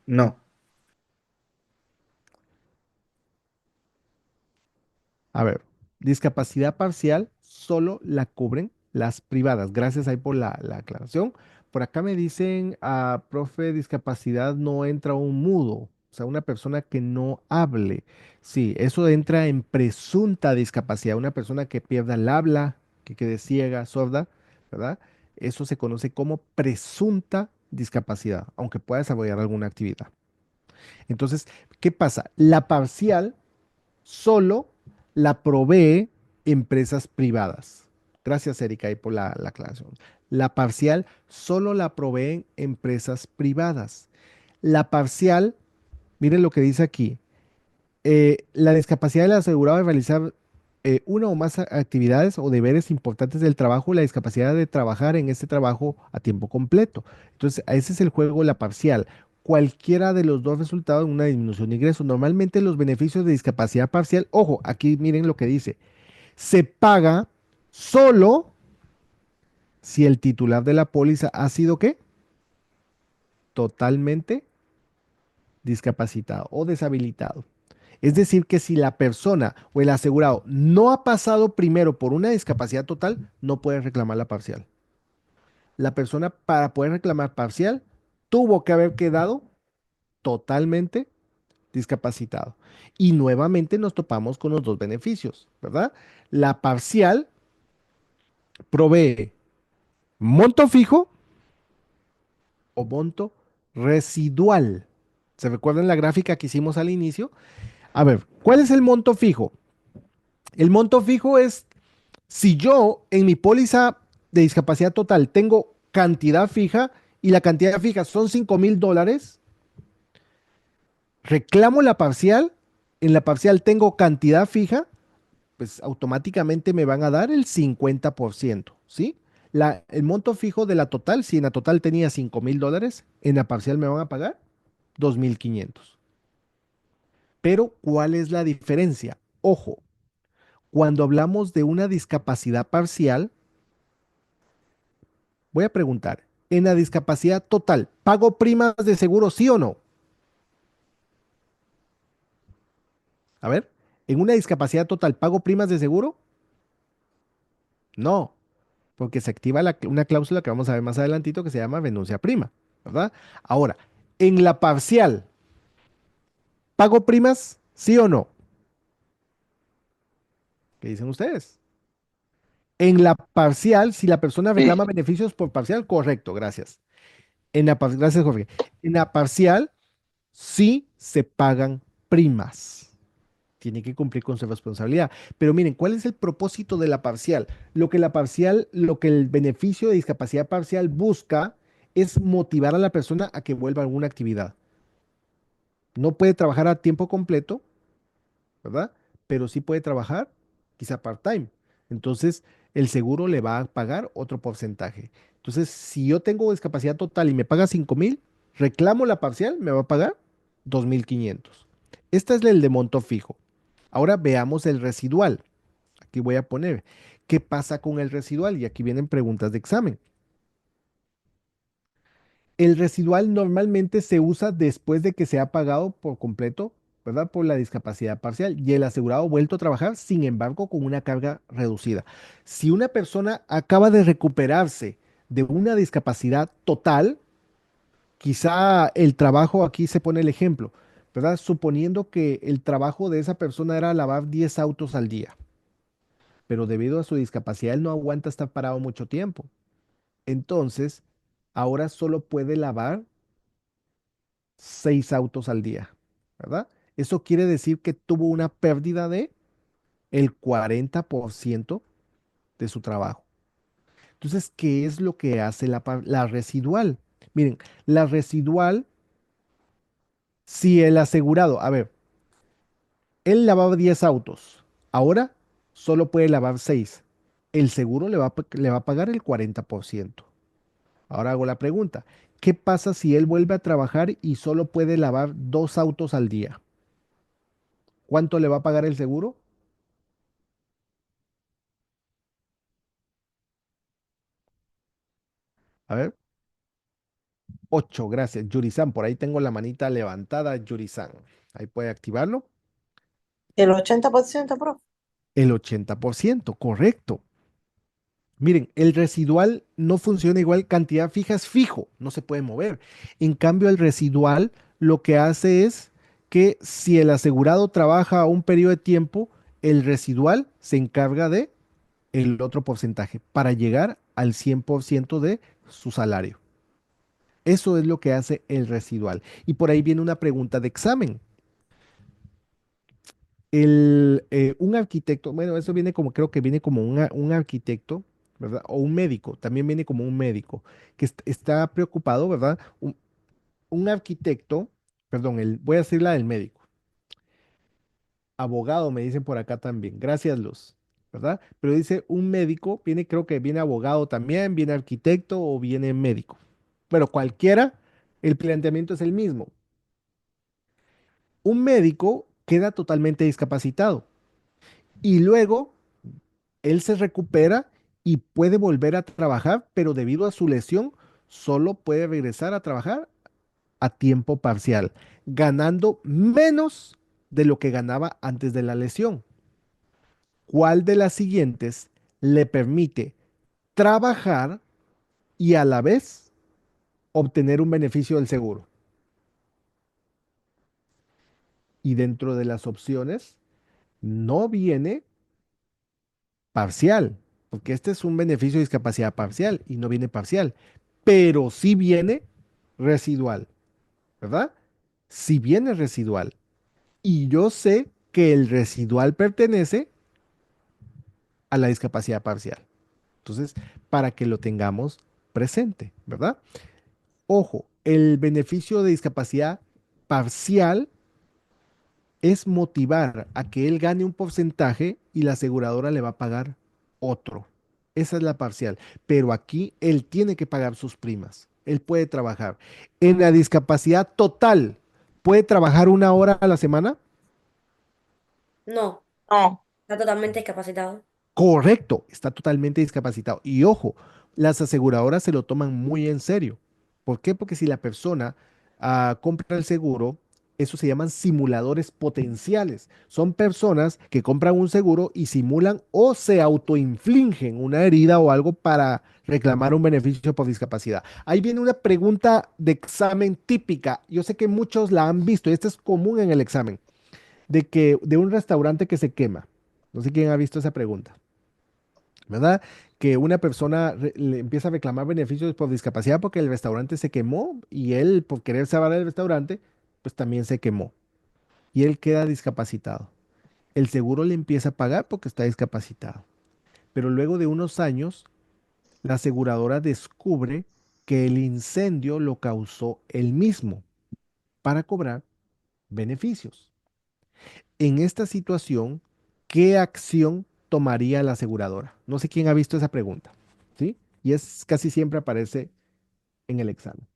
No. A ver, discapacidad parcial solo la cubren las privadas. Gracias ahí por la aclaración. Por acá me dicen, profe, discapacidad no entra un mudo, o sea, una persona que no hable. Sí, eso entra en presunta discapacidad, una persona que pierda el habla, que quede ciega, sorda, ¿verdad? Eso se conoce como presunta discapacidad, aunque pueda desarrollar alguna actividad. Entonces, ¿qué pasa? La parcial solo la provee empresas privadas. Gracias, Erika, ahí por la aclaración. La parcial solo la proveen empresas privadas. La parcial, miren lo que dice aquí, la discapacidad del asegurado de realizar una o más actividades o deberes importantes del trabajo, la discapacidad de trabajar en este trabajo a tiempo completo. Entonces, ese es el juego, la parcial. Cualquiera de los dos resultados en una disminución de ingresos. Normalmente los beneficios de discapacidad parcial, ojo, aquí miren lo que dice, se paga solo si el titular de la póliza ha sido ¿qué? Totalmente discapacitado o deshabilitado. Es decir, que si la persona o el asegurado no ha pasado primero por una discapacidad total, no puede reclamar la parcial. La persona para poder reclamar parcial tuvo que haber quedado totalmente discapacitado. Y nuevamente nos topamos con los dos beneficios, ¿verdad? La parcial provee monto fijo o monto residual. ¿Se recuerdan la gráfica que hicimos al inicio? A ver, ¿cuál es el monto fijo? El monto fijo es si yo en mi póliza de discapacidad total tengo cantidad fija y la cantidad fija son $5,000, reclamo la parcial, en la parcial tengo cantidad fija, pues automáticamente me van a dar el 50%, ¿sí? El monto fijo de la total, si en la total tenía $5,000, en la parcial me van a pagar 2,500. Pero, ¿cuál es la diferencia? Ojo, cuando hablamos de una discapacidad parcial, voy a preguntar, en la discapacidad total, ¿pago primas de seguro, sí o no? A ver, en una discapacidad total, ¿pago primas de seguro? No, porque se activa una cláusula que vamos a ver más adelantito que se llama renuncia prima, ¿verdad? Ahora, en la parcial, ¿pago primas, sí o no? ¿Qué dicen ustedes? En la parcial, si la persona reclama Sí. beneficios por parcial, correcto, gracias. Gracias, Jorge. En la parcial, sí se pagan primas. Tiene que cumplir con su responsabilidad. Pero miren, ¿cuál es el propósito de la parcial? Lo que el beneficio de discapacidad parcial busca es motivar a la persona a que vuelva a alguna actividad. No puede trabajar a tiempo completo, ¿verdad? Pero sí puede trabajar quizá part-time. Entonces, el seguro le va a pagar otro porcentaje. Entonces, si yo tengo discapacidad total y me paga 5,000, reclamo la parcial, me va a pagar 2,500. Esta es el de monto fijo. Ahora veamos el residual. Aquí voy a poner, ¿qué pasa con el residual? Y aquí vienen preguntas de examen. El residual normalmente se usa después de que se ha pagado por completo, ¿verdad? Por la discapacidad parcial y el asegurado ha vuelto a trabajar, sin embargo, con una carga reducida. Si una persona acaba de recuperarse de una discapacidad total, quizá el trabajo, aquí se pone el ejemplo, ¿verdad? Suponiendo que el trabajo de esa persona era lavar 10 autos al día, pero debido a su discapacidad él no aguanta estar parado mucho tiempo. Entonces, ahora solo puede lavar 6 autos al día, ¿verdad? Eso quiere decir que tuvo una pérdida de el 40% de su trabajo. Entonces, ¿qué es lo que hace la residual? Miren, la residual, si el asegurado, a ver, él lavaba 10 autos, ahora solo puede lavar 6. El seguro le va a pagar el 40%. Ahora hago la pregunta, ¿qué pasa si él vuelve a trabajar y solo puede lavar 2 autos al día? ¿Cuánto le va a pagar el seguro? A ver, 8, gracias. Yurisan, por ahí tengo la manita levantada, Yurisan. Ahí puede activarlo. El 80%, profe. El 80%, correcto. Miren, el residual no funciona igual, cantidad fija es fijo, no se puede mover. En cambio, el residual lo que hace es que si el asegurado trabaja un periodo de tiempo, el residual se encarga de el otro porcentaje para llegar al 100% de su salario. Eso es lo que hace el residual. Y por ahí viene una pregunta de examen. Un arquitecto, bueno, eso viene como, creo que viene como un arquitecto, ¿verdad? O un médico, también viene como un médico, que está preocupado, ¿verdad? Un arquitecto, perdón, voy a decir la del médico. Abogado, me dicen por acá también. Gracias, Luz, ¿verdad? Pero dice un médico, creo que viene abogado también, viene arquitecto o viene médico. Pero cualquiera, el planteamiento es el mismo. Un médico queda totalmente discapacitado y luego él se recupera y puede volver a trabajar, pero debido a su lesión, solo puede regresar a trabajar a tiempo parcial, ganando menos de lo que ganaba antes de la lesión. ¿Cuál de las siguientes le permite trabajar y a la vez obtener un beneficio del seguro? Y dentro de las opciones no viene parcial, porque este es un beneficio de discapacidad parcial y no viene parcial, pero sí viene residual, ¿verdad? Sí viene residual. Y yo sé que el residual pertenece a la discapacidad parcial. Entonces, para que lo tengamos presente, ¿verdad? Ojo, el beneficio de discapacidad parcial es motivar a que él gane un porcentaje y la aseguradora le va a pagar otro. Esa es la parcial. Pero aquí él tiene que pagar sus primas. Él puede trabajar. En la discapacidad total, ¿puede trabajar 1 hora a la semana? No, No. está totalmente discapacitado. Correcto, está totalmente discapacitado. Y ojo, las aseguradoras se lo toman muy en serio. ¿Por qué? Porque si la persona compra el seguro, eso se llaman simuladores potenciales. Son personas que compran un seguro y simulan o se autoinfligen una herida o algo para reclamar un beneficio por discapacidad. Ahí viene una pregunta de examen típica. Yo sé que muchos la han visto y esta es común en el examen, de un restaurante que se quema. No sé quién ha visto esa pregunta. ¿Verdad? Que una persona le empieza a reclamar beneficios por discapacidad porque el restaurante se quemó y él, por querer salvar el restaurante, pues también se quemó y él queda discapacitado. El seguro le empieza a pagar porque está discapacitado. Pero luego de unos años, la aseguradora descubre que el incendio lo causó él mismo para cobrar beneficios. En esta situación, ¿qué acción tomaría la aseguradora? No sé quién ha visto esa pregunta, ¿sí? Y es casi siempre aparece en el examen.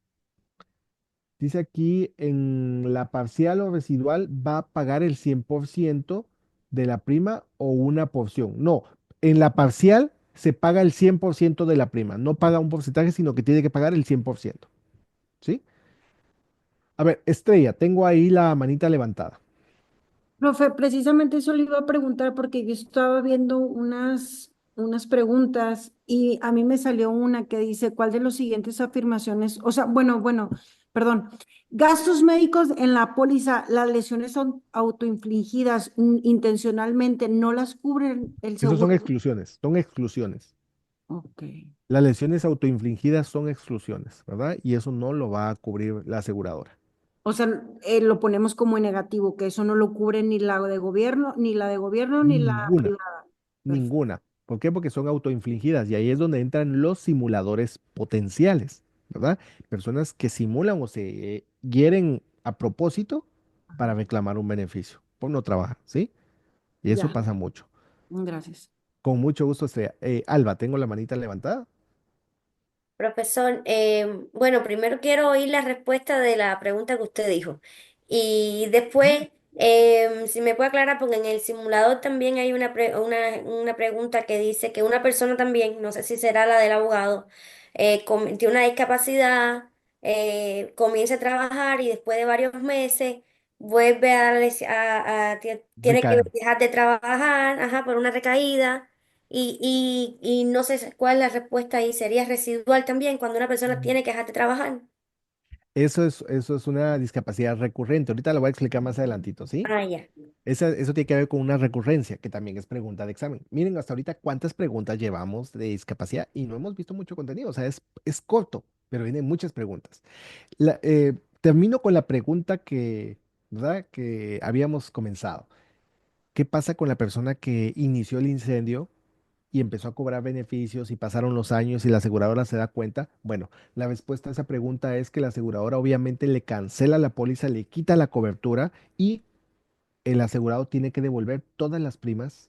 Dice aquí, en la parcial o residual va a pagar el 100% de la prima o una porción. No, en la parcial se paga el 100% de la prima. No paga un porcentaje, sino que tiene que pagar el 100%, ¿sí? A ver, Estrella, tengo ahí la manita levantada. Profe, precisamente eso le iba a preguntar porque yo estaba viendo unas preguntas y a mí me salió una que dice, ¿cuál de los siguientes afirmaciones? O sea, perdón. Gastos médicos en la póliza, las lesiones son autoinfligidas intencionalmente, no las cubren el Esos son seguro. exclusiones, son exclusiones. Ok. Las lesiones autoinfligidas son exclusiones, ¿verdad? Y eso no lo va a cubrir la aseguradora. O sea, lo ponemos como en negativo, que eso no lo cubre ni la de gobierno, ni la Ninguna, privada. Perfecto. ninguna. ¿Por qué? Porque son autoinfligidas y ahí es donde entran los simuladores potenciales, ¿verdad? Personas que simulan o se hieren a propósito para reclamar un beneficio por no trabajar, ¿sí? Y eso Ya, pasa mucho. gracias. Con mucho gusto, Estrella. Alba, tengo la manita levantada. Profesor, bueno, primero quiero oír la respuesta de la pregunta que usted dijo. Y después, si me puede aclarar, porque en el simulador también hay una pregunta que dice que una persona también, no sé si será la del abogado, tiene una discapacidad, comienza a trabajar y después de varios meses vuelve tiene que Recae. dejar de trabajar, ajá, por una recaída. Y no sé cuál es la respuesta ahí. ¿Sería residual también cuando una persona tiene que dejar de trabajar? Eso es una discapacidad recurrente. Ahorita lo voy a explicar más adelantito, ¿sí? Ah, ya. Eso tiene que ver con una recurrencia, que también es pregunta de examen. Miren, hasta ahorita cuántas preguntas llevamos de discapacidad y no hemos visto mucho contenido. O sea, es corto, pero vienen muchas preguntas. Termino con la pregunta ¿verdad? Que habíamos comenzado. ¿Qué pasa con la persona que inició el incendio y empezó a cobrar beneficios y pasaron los años y la aseguradora se da cuenta? Bueno, la respuesta a esa pregunta es que la aseguradora obviamente le cancela la póliza, le quita la cobertura y el asegurado tiene que devolver todas las primas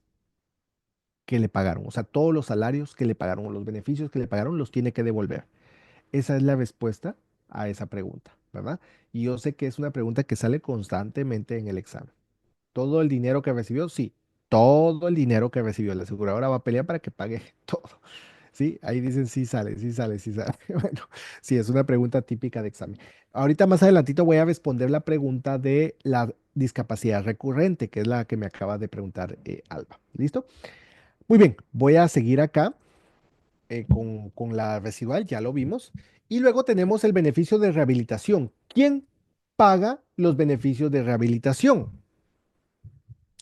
que le pagaron, o sea, todos los salarios que le pagaron, o los beneficios que le pagaron, los tiene que devolver. Esa es la respuesta a esa pregunta, ¿verdad? Y yo sé que es una pregunta que sale constantemente en el examen. ¿Todo el dinero que recibió? Sí, todo el dinero que recibió. La aseguradora va a pelear para que pague todo. Sí, ahí dicen sí sale, sí sale, sí sale. Bueno, sí, es una pregunta típica de examen. Ahorita más adelantito voy a responder la pregunta de la discapacidad recurrente, que es la que me acaba de preguntar Alba. ¿Listo? Muy bien, voy a seguir acá con la residual, ya lo vimos. Y luego tenemos el beneficio de rehabilitación. ¿Quién paga los beneficios de rehabilitación?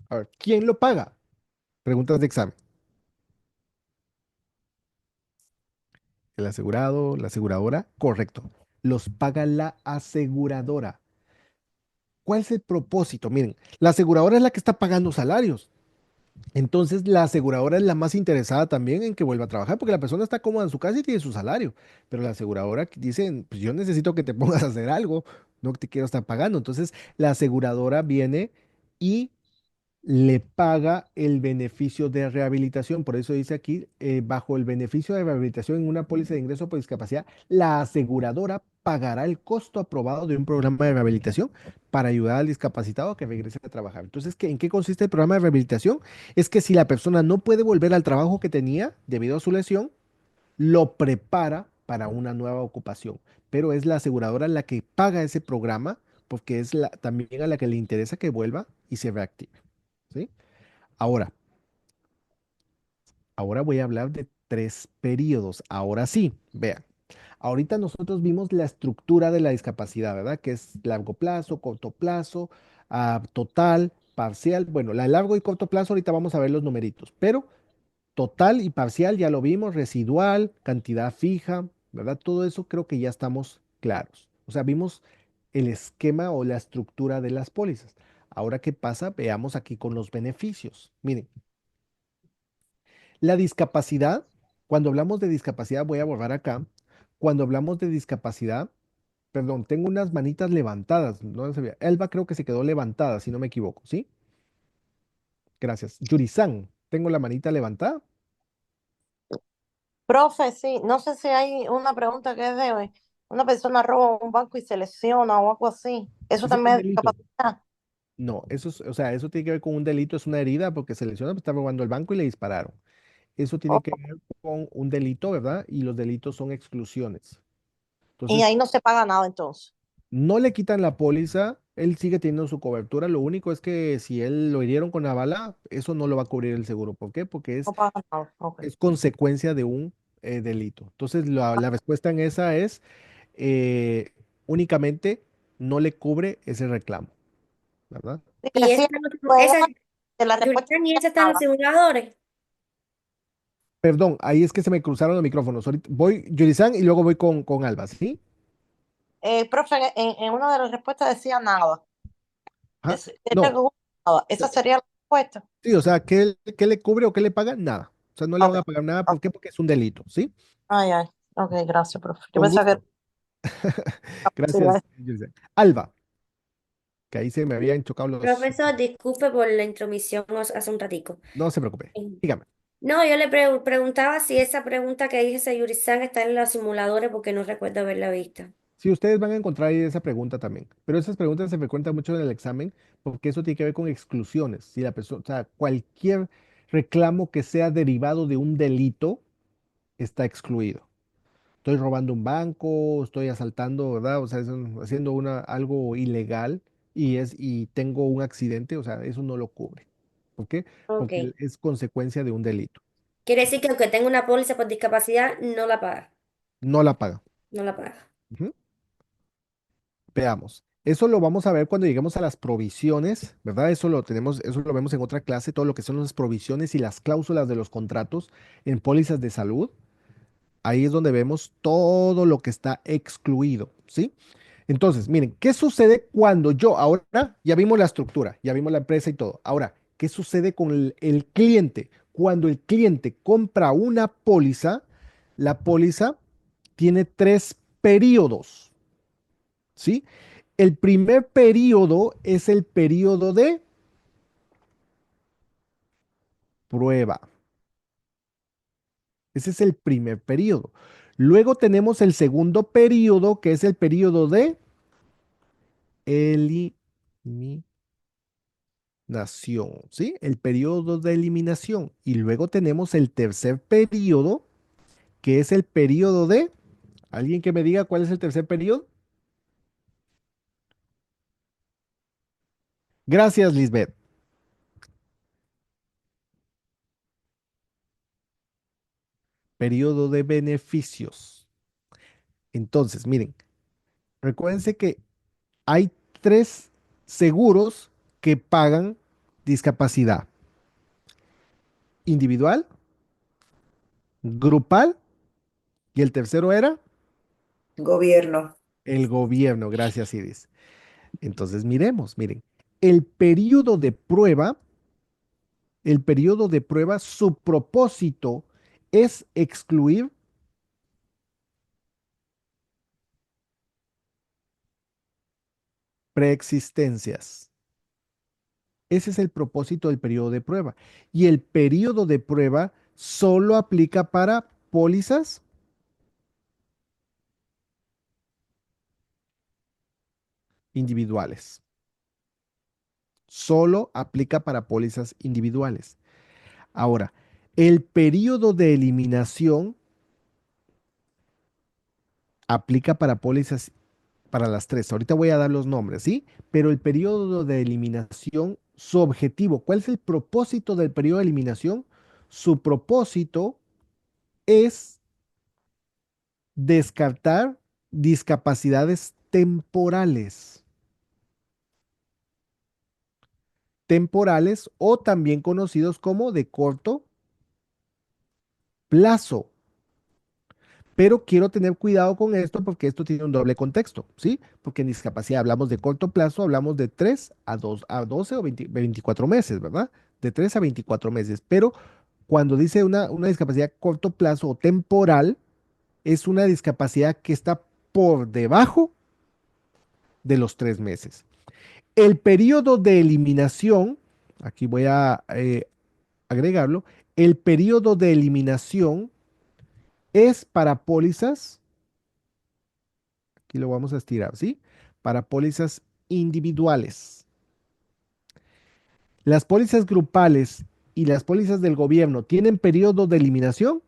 A ver, ¿quién lo paga? Preguntas de examen. El asegurado, la aseguradora, correcto. Los paga la aseguradora. ¿Cuál es el propósito? Miren, la aseguradora es la que está pagando salarios. Entonces, la aseguradora es la más interesada también en que vuelva a trabajar, porque la persona está cómoda en su casa y tiene su salario. Pero la aseguradora dice, pues yo necesito que te pongas a hacer algo, no te quiero estar pagando. Entonces, la aseguradora viene y le paga el beneficio de rehabilitación. Por eso dice aquí, bajo el beneficio de rehabilitación en una póliza de ingreso por discapacidad, la aseguradora pagará el costo aprobado de un programa de rehabilitación para ayudar al discapacitado a que regrese a trabajar. Entonces, ¿en qué consiste el programa de rehabilitación? Es que si la persona no puede volver al trabajo que tenía debido a su lesión, lo prepara para una nueva ocupación, pero es la aseguradora la que paga ese programa porque es también a la que le interesa que vuelva y se reactive. ¿Sí? Ahora, ahora voy a hablar de tres periodos. Ahora sí, vean. Ahorita nosotros vimos la estructura de la discapacidad, ¿verdad? Que es largo plazo, corto plazo, total, parcial. Bueno, la largo y corto plazo, ahorita vamos a ver los numeritos, pero total y parcial ya lo vimos, residual, cantidad fija, ¿verdad? Todo eso creo que ya estamos claros. O sea, vimos el esquema o la estructura de las pólizas. Ahora, ¿qué pasa? Veamos aquí con los beneficios. Miren, la discapacidad, cuando hablamos de discapacidad, voy a borrar acá. Cuando hablamos de discapacidad, perdón, tengo unas manitas levantadas. No se veía. Elba creo que se quedó levantada, si no me equivoco, ¿sí? Gracias. Yurisan, tengo la manita levantada. Profe, sí, no sé si hay una pregunta que es de una persona roba un banco y se lesiona o algo así. Eso Ese es un también es delito. discapacidad. No, eso es, o sea, eso tiene que ver con un delito, es una herida porque se lesionó, está robando el banco y le dispararon. Eso tiene Oh, que ver con un delito, ¿verdad? Y los delitos son exclusiones. y Entonces, ahí no se paga nada entonces. no le quitan la póliza, él sigue teniendo su cobertura. Lo único es que si él lo hirieron con la bala, eso no lo va a cubrir el seguro. ¿Por qué? Porque No paga nada. Ok. es consecuencia de un delito. Entonces, la respuesta en esa es eh, únicamente no le cubre ese reclamo, ¿verdad? Sí, Y decía, esa, pues, esa, que la respuesta Yurian, y es esa está en los nada. simuladores. Perdón, ahí es que se me cruzaron los micrófonos. Ahorita voy Yurizán y luego voy con Alba, ¿sí? Profe, en una de las respuestas decía nada. Ajá. Decía No, que nada. Esa sería la respuesta. sí, o sea, ¿qué le cubre o qué le paga? Nada. O sea, no le van Ok. a pagar nada. ¿Por Ok. qué? Porque es un delito, ¿sí? Ay, ay. Ok, gracias, profe. Yo Con pensaba que gusto. Gracias, era Yurizán. Alba, que ahí se me habían chocado los... Profesor, disculpe por la intromisión hace un ratico. No se preocupe. Dígame. No, yo le preguntaba si esa pregunta que dice Yurisan está en los simuladores porque no recuerdo haberla visto. Sí, ustedes van a encontrar ahí esa pregunta también. Pero esas preguntas se frecuentan mucho en el examen porque eso tiene que ver con exclusiones. Si la persona, o sea, cualquier reclamo que sea derivado de un delito está excluido. Estoy robando un banco, estoy asaltando, ¿verdad? O sea, haciendo algo ilegal y tengo un accidente, o sea, eso no lo cubre. ¿Por qué? Porque Ok. es consecuencia de un delito. Quiere decir que aunque tenga una póliza por discapacidad, no la paga. No la paga. No la paga. Ujú. Veamos. Eso lo vamos a ver cuando lleguemos a las provisiones, ¿verdad? Eso lo tenemos, eso lo vemos en otra clase, todo lo que son las provisiones y las cláusulas de los contratos en pólizas de salud. Ahí es donde vemos todo lo que está excluido, ¿sí? Entonces, miren, ¿qué sucede cuando ahora ya vimos la estructura, ya vimos la empresa y todo. Ahora, ¿qué sucede con el cliente? Cuando el cliente compra una póliza, la póliza tiene tres periodos, ¿sí? El primer periodo es el periodo de prueba. Ese es el primer periodo. Luego tenemos el segundo periodo, que es el periodo de eliminación. ¿Sí? El periodo de eliminación. Y luego tenemos el tercer periodo, que es el periodo de... ¿Alguien que me diga cuál es el tercer periodo? Gracias, Lisbeth. Periodo de beneficios. Entonces, miren, recuérdense que hay tres seguros que pagan discapacidad. Individual, grupal y el tercero era Gobierno. el gobierno. Gracias, Iris. Entonces, miren, el periodo de prueba, el periodo de prueba, su propósito es excluir preexistencias. Ese es el propósito del periodo de prueba. Y el periodo de prueba solo aplica para pólizas individuales. Solo aplica para pólizas individuales. Ahora, el periodo de eliminación aplica para pólizas para las tres. Ahorita voy a dar los nombres, ¿sí? Pero el periodo de eliminación, su objetivo, ¿cuál es el propósito del periodo de eliminación? Su propósito es descartar discapacidades temporales. Temporales o también conocidos como de corto plazo. Pero quiero tener cuidado con esto porque esto tiene un doble contexto, ¿sí? Porque en discapacidad hablamos de corto plazo, hablamos de 3 a 2 a 12 o 20 24 meses, ¿verdad? De 3 a 24 meses. Pero cuando dice una discapacidad corto plazo o temporal, es una discapacidad que está por debajo de los 3 meses. El periodo de eliminación, aquí voy a agregarlo, el periodo de eliminación es para pólizas, aquí lo vamos a estirar, ¿sí? Para pólizas individuales. Las pólizas grupales y las pólizas del gobierno tienen periodo de eliminación.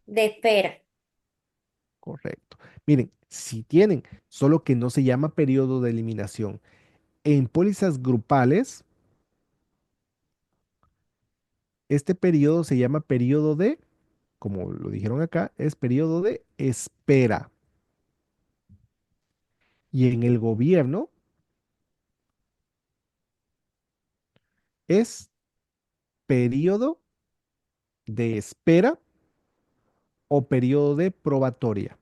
De espera. Correcto. Miren, si tienen, solo que no se llama periodo de eliminación. En pólizas grupales, este periodo se llama periodo de, como lo dijeron acá, es periodo de espera. Y en el gobierno es periodo de espera o periodo de probatoria.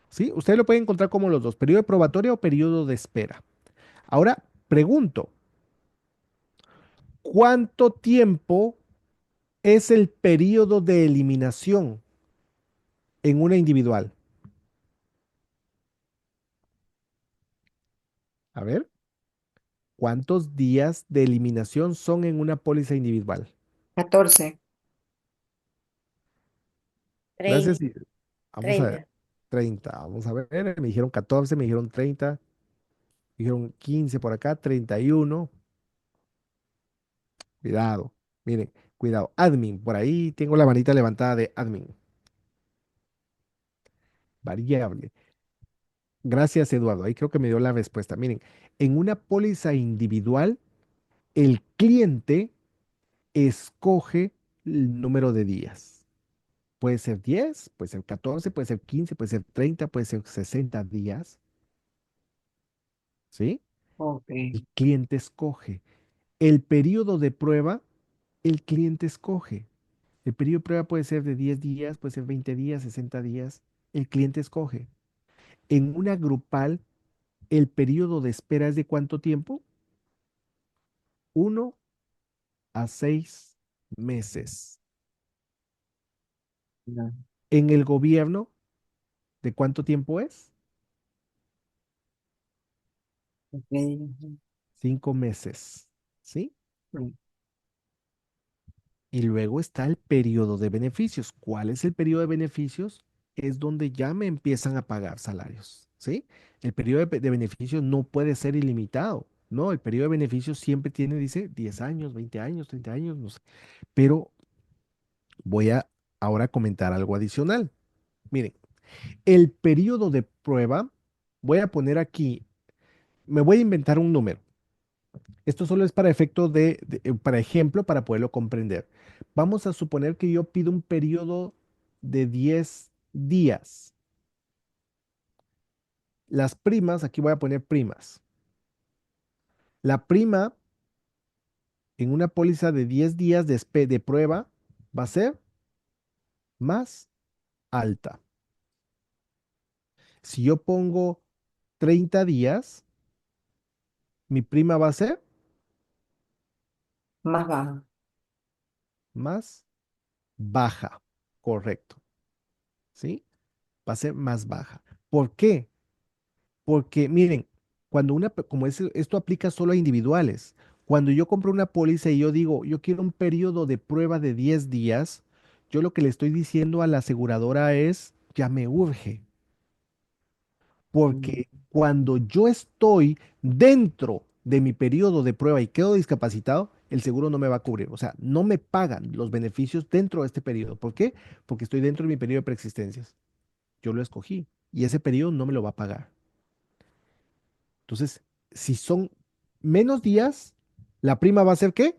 ¿Sí? Ustedes lo pueden encontrar como los dos, periodo de probatoria o periodo de espera. Ahora, pregunto, ¿cuánto tiempo es el periodo de eliminación en una individual? A ver, ¿cuántos días de eliminación son en una póliza individual? 14. Gracias. 30. Vamos a ver. 30. 30. Vamos a ver. Me dijeron 14, me dijeron 30, me dijeron 15 por acá, 31. Cuidado. Miren, cuidado. Admin, por ahí tengo la manita levantada de admin. Variable. Gracias, Eduardo. Ahí creo que me dio la respuesta. Miren, en una póliza individual, el cliente escoge el número de días. Puede ser 10, puede ser 14, puede ser 15, puede ser 30, puede ser 60 días, ¿sí? Ok. El cliente escoge. El periodo de prueba, el cliente escoge. El periodo de prueba puede ser de 10 días, puede ser 20 días, 60 días. El cliente escoge. En una grupal, el periodo de espera es de ¿cuánto tiempo? 1 a 6 meses. No, En el gobierno, ¿de cuánto tiempo es? ok. 5 meses, ¿sí? Ujú. Y luego está el periodo de beneficios. ¿Cuál es el periodo de beneficios? Es donde ya me empiezan a pagar salarios, ¿sí? El periodo de beneficios no puede ser ilimitado, ¿no? El periodo de beneficios siempre tiene, dice, 10 años, 20 años, 30 años, no sé. Pero voy a ahora comentar algo adicional. Miren, el periodo de prueba, voy a poner aquí, me voy a inventar un número. Esto solo es para efecto para ejemplo, para poderlo comprender. Vamos a suponer que yo pido un periodo de 10 días. Las primas, aquí voy a poner primas. La prima en una póliza de 10 días de prueba va a ser más alta. Si yo pongo 30 días, mi prima va a ser Más baja. más baja. Correcto. ¿Sí? Va a ser más baja. ¿Por qué? Porque miren, como esto aplica solo a individuales, cuando yo compro una póliza y yo digo, yo quiero un periodo de prueba de 10 días, yo lo que le estoy diciendo a la aseguradora es, ya me urge, porque cuando yo estoy dentro de mi periodo de prueba y quedo discapacitado, el seguro no me va a cubrir. O sea, no me pagan los beneficios dentro de este periodo. ¿Por qué? Porque estoy dentro de mi periodo de preexistencias. Yo lo escogí y ese periodo no me lo va a pagar. Entonces, si son menos días, la prima va a ser ¿qué?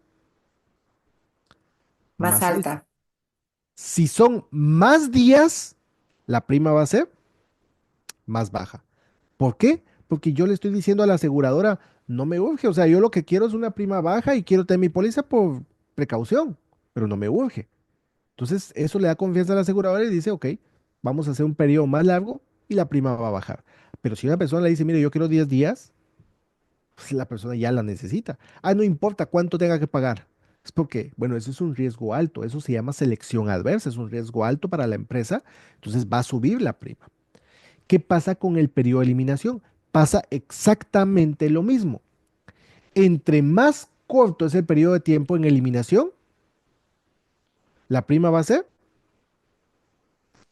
Más Más alta. alta. Si son más días, la prima va a ser más baja. ¿Por qué? Porque yo le estoy diciendo a la aseguradora, no me urge, o sea, yo lo que quiero es una prima baja y quiero tener mi póliza por precaución, pero no me urge. Entonces, eso le da confianza a la aseguradora y dice, ok, vamos a hacer un periodo más largo y la prima va a bajar. Pero si una persona le dice, mire, yo quiero 10 días, pues la persona ya la necesita. Ah, no importa cuánto tenga que pagar. Es porque, bueno, eso es un riesgo alto, eso se llama selección adversa, es un riesgo alto para la empresa, entonces va a subir la prima. ¿Qué pasa con el periodo de eliminación? Pasa exactamente lo mismo. Entre más corto es el periodo de tiempo en eliminación, la prima va a ser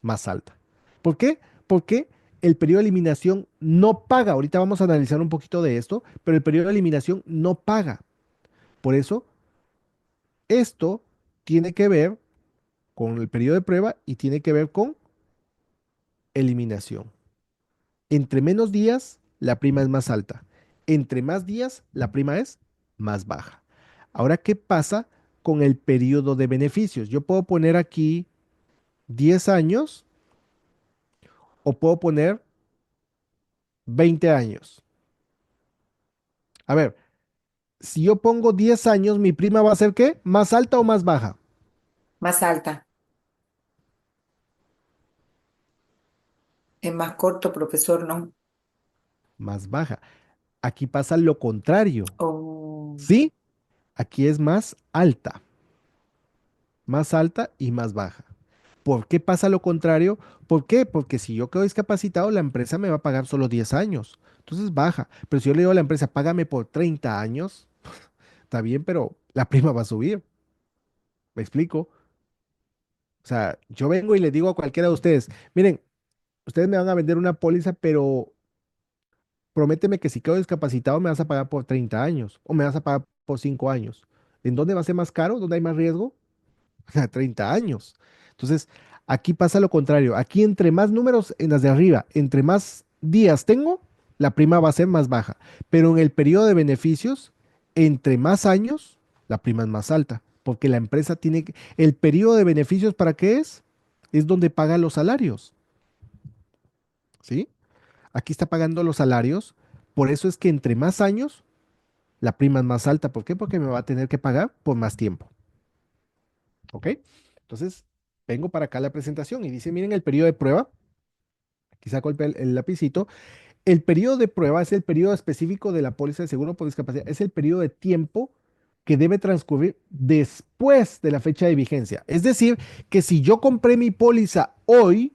más alta. ¿Por qué? Porque el periodo de eliminación no paga. Ahorita vamos a analizar un poquito de esto, pero el periodo de eliminación no paga. Por eso, esto tiene que ver con el periodo de prueba y tiene que ver con eliminación. Entre menos días, la prima es más alta. Entre más días, la prima es más baja. Ahora, ¿qué pasa con el periodo de beneficios? Yo puedo poner aquí 10 años o puedo poner 20 años. A ver, si yo pongo 10 años, ¿mi prima va a ser qué? ¿Más alta o más baja? Más alta. Es más corto, profesor, ¿no? Más baja. Aquí pasa lo contrario. Oh, ¿Sí? Aquí es más alta y más baja. ¿Por qué pasa lo contrario? ¿Por qué? Porque si yo quedo discapacitado, la empresa me va a pagar solo 10 años. Entonces baja. Pero si yo le digo a la empresa, págame por 30 años, está bien, pero la prima va a subir. ¿Me explico? O sea, yo vengo y le digo a cualquiera de ustedes, miren, ustedes me van a vender una póliza, pero prométeme que si quedo discapacitado me vas a pagar por 30 años o me vas a pagar por 5 años. ¿En dónde va a ser más caro? ¿Dónde hay más riesgo? A 30 años. Entonces, aquí pasa lo contrario. Aquí entre más números en las de arriba, entre más días tengo, la prima va a ser más baja. Pero en el periodo de beneficios, entre más años, la prima es más alta. Porque la empresa tiene el periodo de beneficios, ¿para qué es? Es donde paga los salarios. ¿Sí? Aquí está pagando los salarios. Por eso es que entre más años, la prima es más alta. ¿Por qué? Porque me va a tener que pagar por más tiempo. ¿Ok? Entonces, vengo para acá a la presentación y dice, miren el periodo de prueba. Aquí saco el lapicito. El periodo de prueba es el periodo específico de la póliza de seguro por discapacidad. Es el periodo de tiempo que debe transcurrir después de la fecha de vigencia. Es decir, que si yo compré mi póliza hoy,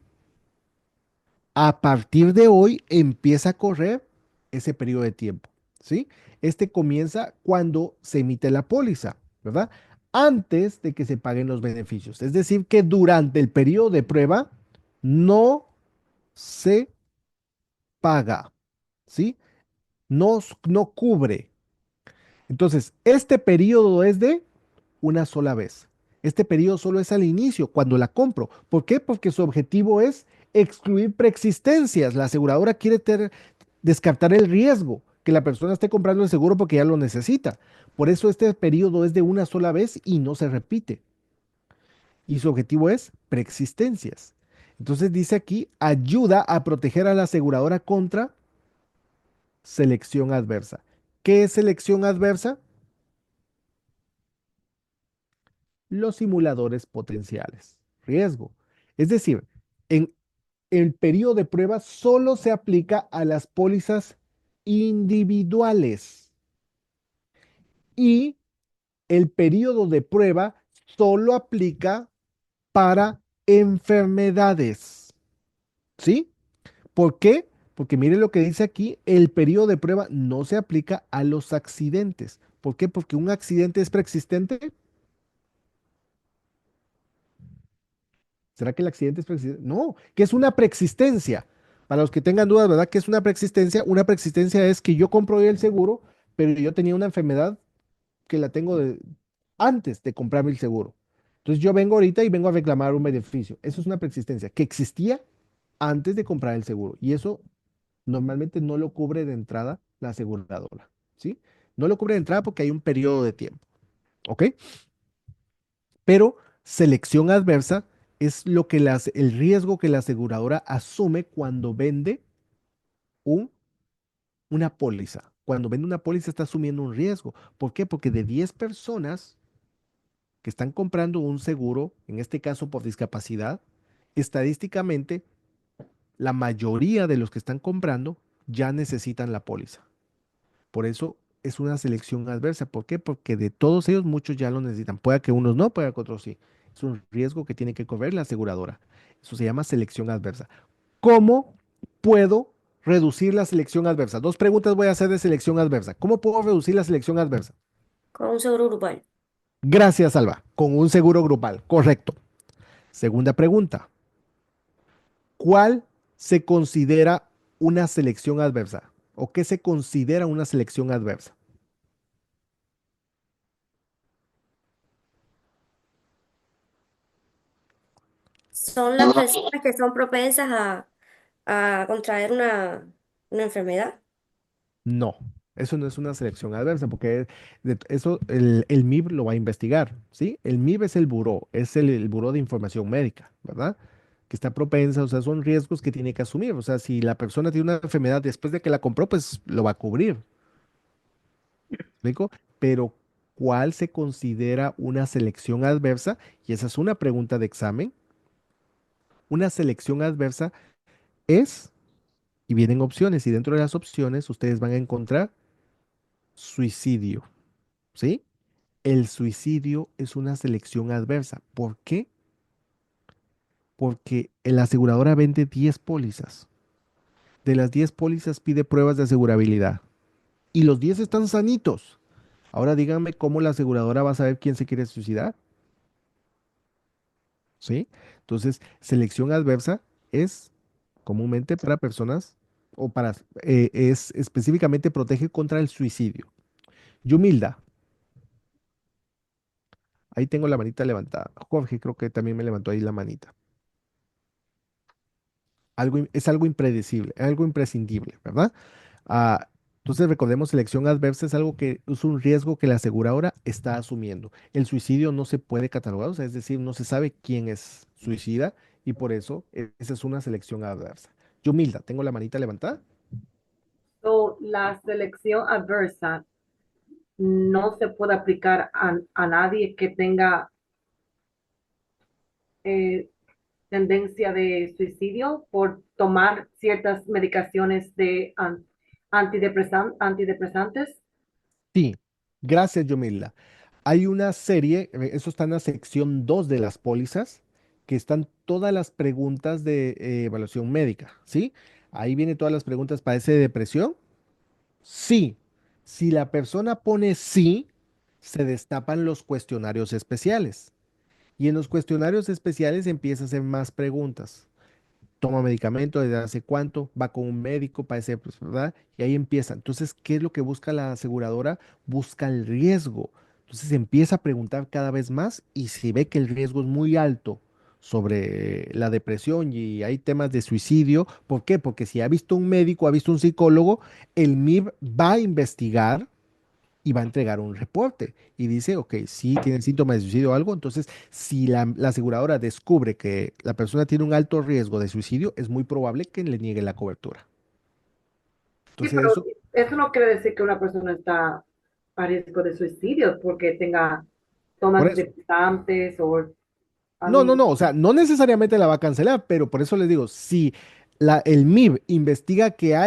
a partir de hoy empieza a correr ese periodo de tiempo, ¿sí? Este comienza cuando se emite la póliza, ¿verdad? Antes de que se paguen los beneficios. Es decir, que durante el periodo de prueba no se paga, ¿sí? No cubre. Entonces, este periodo es de una sola vez. Este periodo solo es al inicio, cuando la compro. ¿Por qué? Porque su objetivo es excluir preexistencias. La aseguradora quiere descartar el riesgo que la persona esté comprando el seguro porque ya lo necesita. Por eso este periodo es de una sola vez y no se repite. Y su objetivo es preexistencias. Entonces dice aquí, ayuda a proteger a la aseguradora contra selección adversa. ¿Qué es selección adversa? Los simuladores potenciales. Riesgo. Es decir, en el periodo de prueba solo se aplica a las pólizas individuales y el periodo de prueba solo aplica para enfermedades. ¿Sí? ¿Por qué? Porque mire lo que dice aquí, el periodo de prueba no se aplica a los accidentes. ¿Por qué? Porque un accidente es preexistente. ¿Será que el accidente es preexistente? No, que es una preexistencia. Para los que tengan dudas, ¿verdad? ¿Qué es una preexistencia? Una preexistencia es que yo compro hoy el seguro, pero yo tenía una enfermedad que la tengo antes de comprarme el seguro. Entonces yo vengo ahorita y vengo a reclamar un beneficio. Eso es una preexistencia que existía antes de comprar el seguro. Y eso normalmente no lo cubre de entrada la aseguradora, ¿sí? No lo cubre de entrada porque hay un periodo de tiempo, ¿ok? Pero selección adversa es el riesgo que la aseguradora asume cuando vende un, una póliza. Cuando vende una póliza está asumiendo un riesgo. ¿Por qué? Porque de 10 personas que están comprando un seguro, en este caso por discapacidad, estadísticamente la mayoría de los que están comprando ya necesitan la póliza. Por eso es una selección adversa. ¿Por qué? Porque de todos ellos muchos ya lo necesitan. Puede que unos no, puede que otros sí. Es un riesgo que tiene que correr la aseguradora. Eso se llama selección adversa. ¿Cómo puedo reducir la selección adversa? Dos preguntas voy a hacer de selección adversa. ¿Cómo puedo reducir la selección adversa? Con un seguro grupal. Gracias, Alba. Con un seguro grupal. Correcto. Segunda pregunta. ¿Cuál se considera una selección adversa? ¿O qué se considera una selección adversa? Son las personas que son propensas a contraer una enfermedad. No, eso no es una selección adversa, porque eso el MIB lo va a investigar, ¿sí? El MIB es el buró, es el buró de información médica, ¿verdad? Que está propensa, o sea, son riesgos que tiene que asumir. O sea, si la persona tiene una enfermedad después de que la compró, pues lo va a cubrir, ¿me explico? Pero, ¿cuál se considera una selección adversa? Y esa es una pregunta de examen. Una selección adversa es, y vienen opciones, y dentro de las opciones ustedes van a encontrar suicidio, ¿sí? El suicidio es una selección adversa. ¿Por qué? Porque la aseguradora vende 10 pólizas. De las 10 pólizas pide pruebas de asegurabilidad. Y los 10 están sanitos. Ahora díganme cómo la aseguradora va a saber quién se quiere suicidar. ¿Sí? Entonces, selección adversa es comúnmente para personas o es específicamente protege contra el suicidio. Yumilda, ahí tengo la manita levantada. Jorge creo que también me levantó ahí la manita. Es algo impredecible, es algo imprescindible, ¿verdad? Ah, entonces recordemos, selección adversa es algo que es un riesgo que la aseguradora está asumiendo. El suicidio no se puede catalogar, o sea, es decir, no se sabe quién es suicida y por eso esa es una selección adversa. Yumilda, tengo la manita levantada. La selección adversa no se puede aplicar a nadie que tenga eh, tendencia de suicidio por tomar ciertas medicaciones de antidepresantes. Sí, gracias, Yumilda. Hay una serie, eso está en la sección 2 de las pólizas, que están todas las preguntas de evaluación médica, ¿sí? Ahí vienen todas las preguntas. ¿Padece de depresión? Sí. Si la persona pone sí, se destapan los cuestionarios especiales. Y en los cuestionarios especiales empieza a hacer más preguntas. Toma medicamento, desde hace cuánto, va con un médico, parece, pues, ¿verdad? Y ahí empieza. Entonces, ¿qué es lo que busca la aseguradora? Busca el riesgo. Entonces empieza a preguntar cada vez más y si ve que el riesgo es muy alto sobre la depresión y hay temas de suicidio, ¿por qué? Porque si ha visto un médico, ha visto un psicólogo, el MIB va a investigar y va a entregar un reporte y dice, ok, si tienen síntomas de suicidio o algo, entonces si la aseguradora descubre que la persona tiene un alto riesgo de suicidio, es muy probable que le niegue la cobertura. Sí, Entonces pero eso, eso no quiere decir que una persona está a riesgo de suicidio porque toma por eso. antidepresantes o No, no, algo. no, o sea, no necesariamente la va a cancelar, pero por eso les digo, si el MIB investiga que hay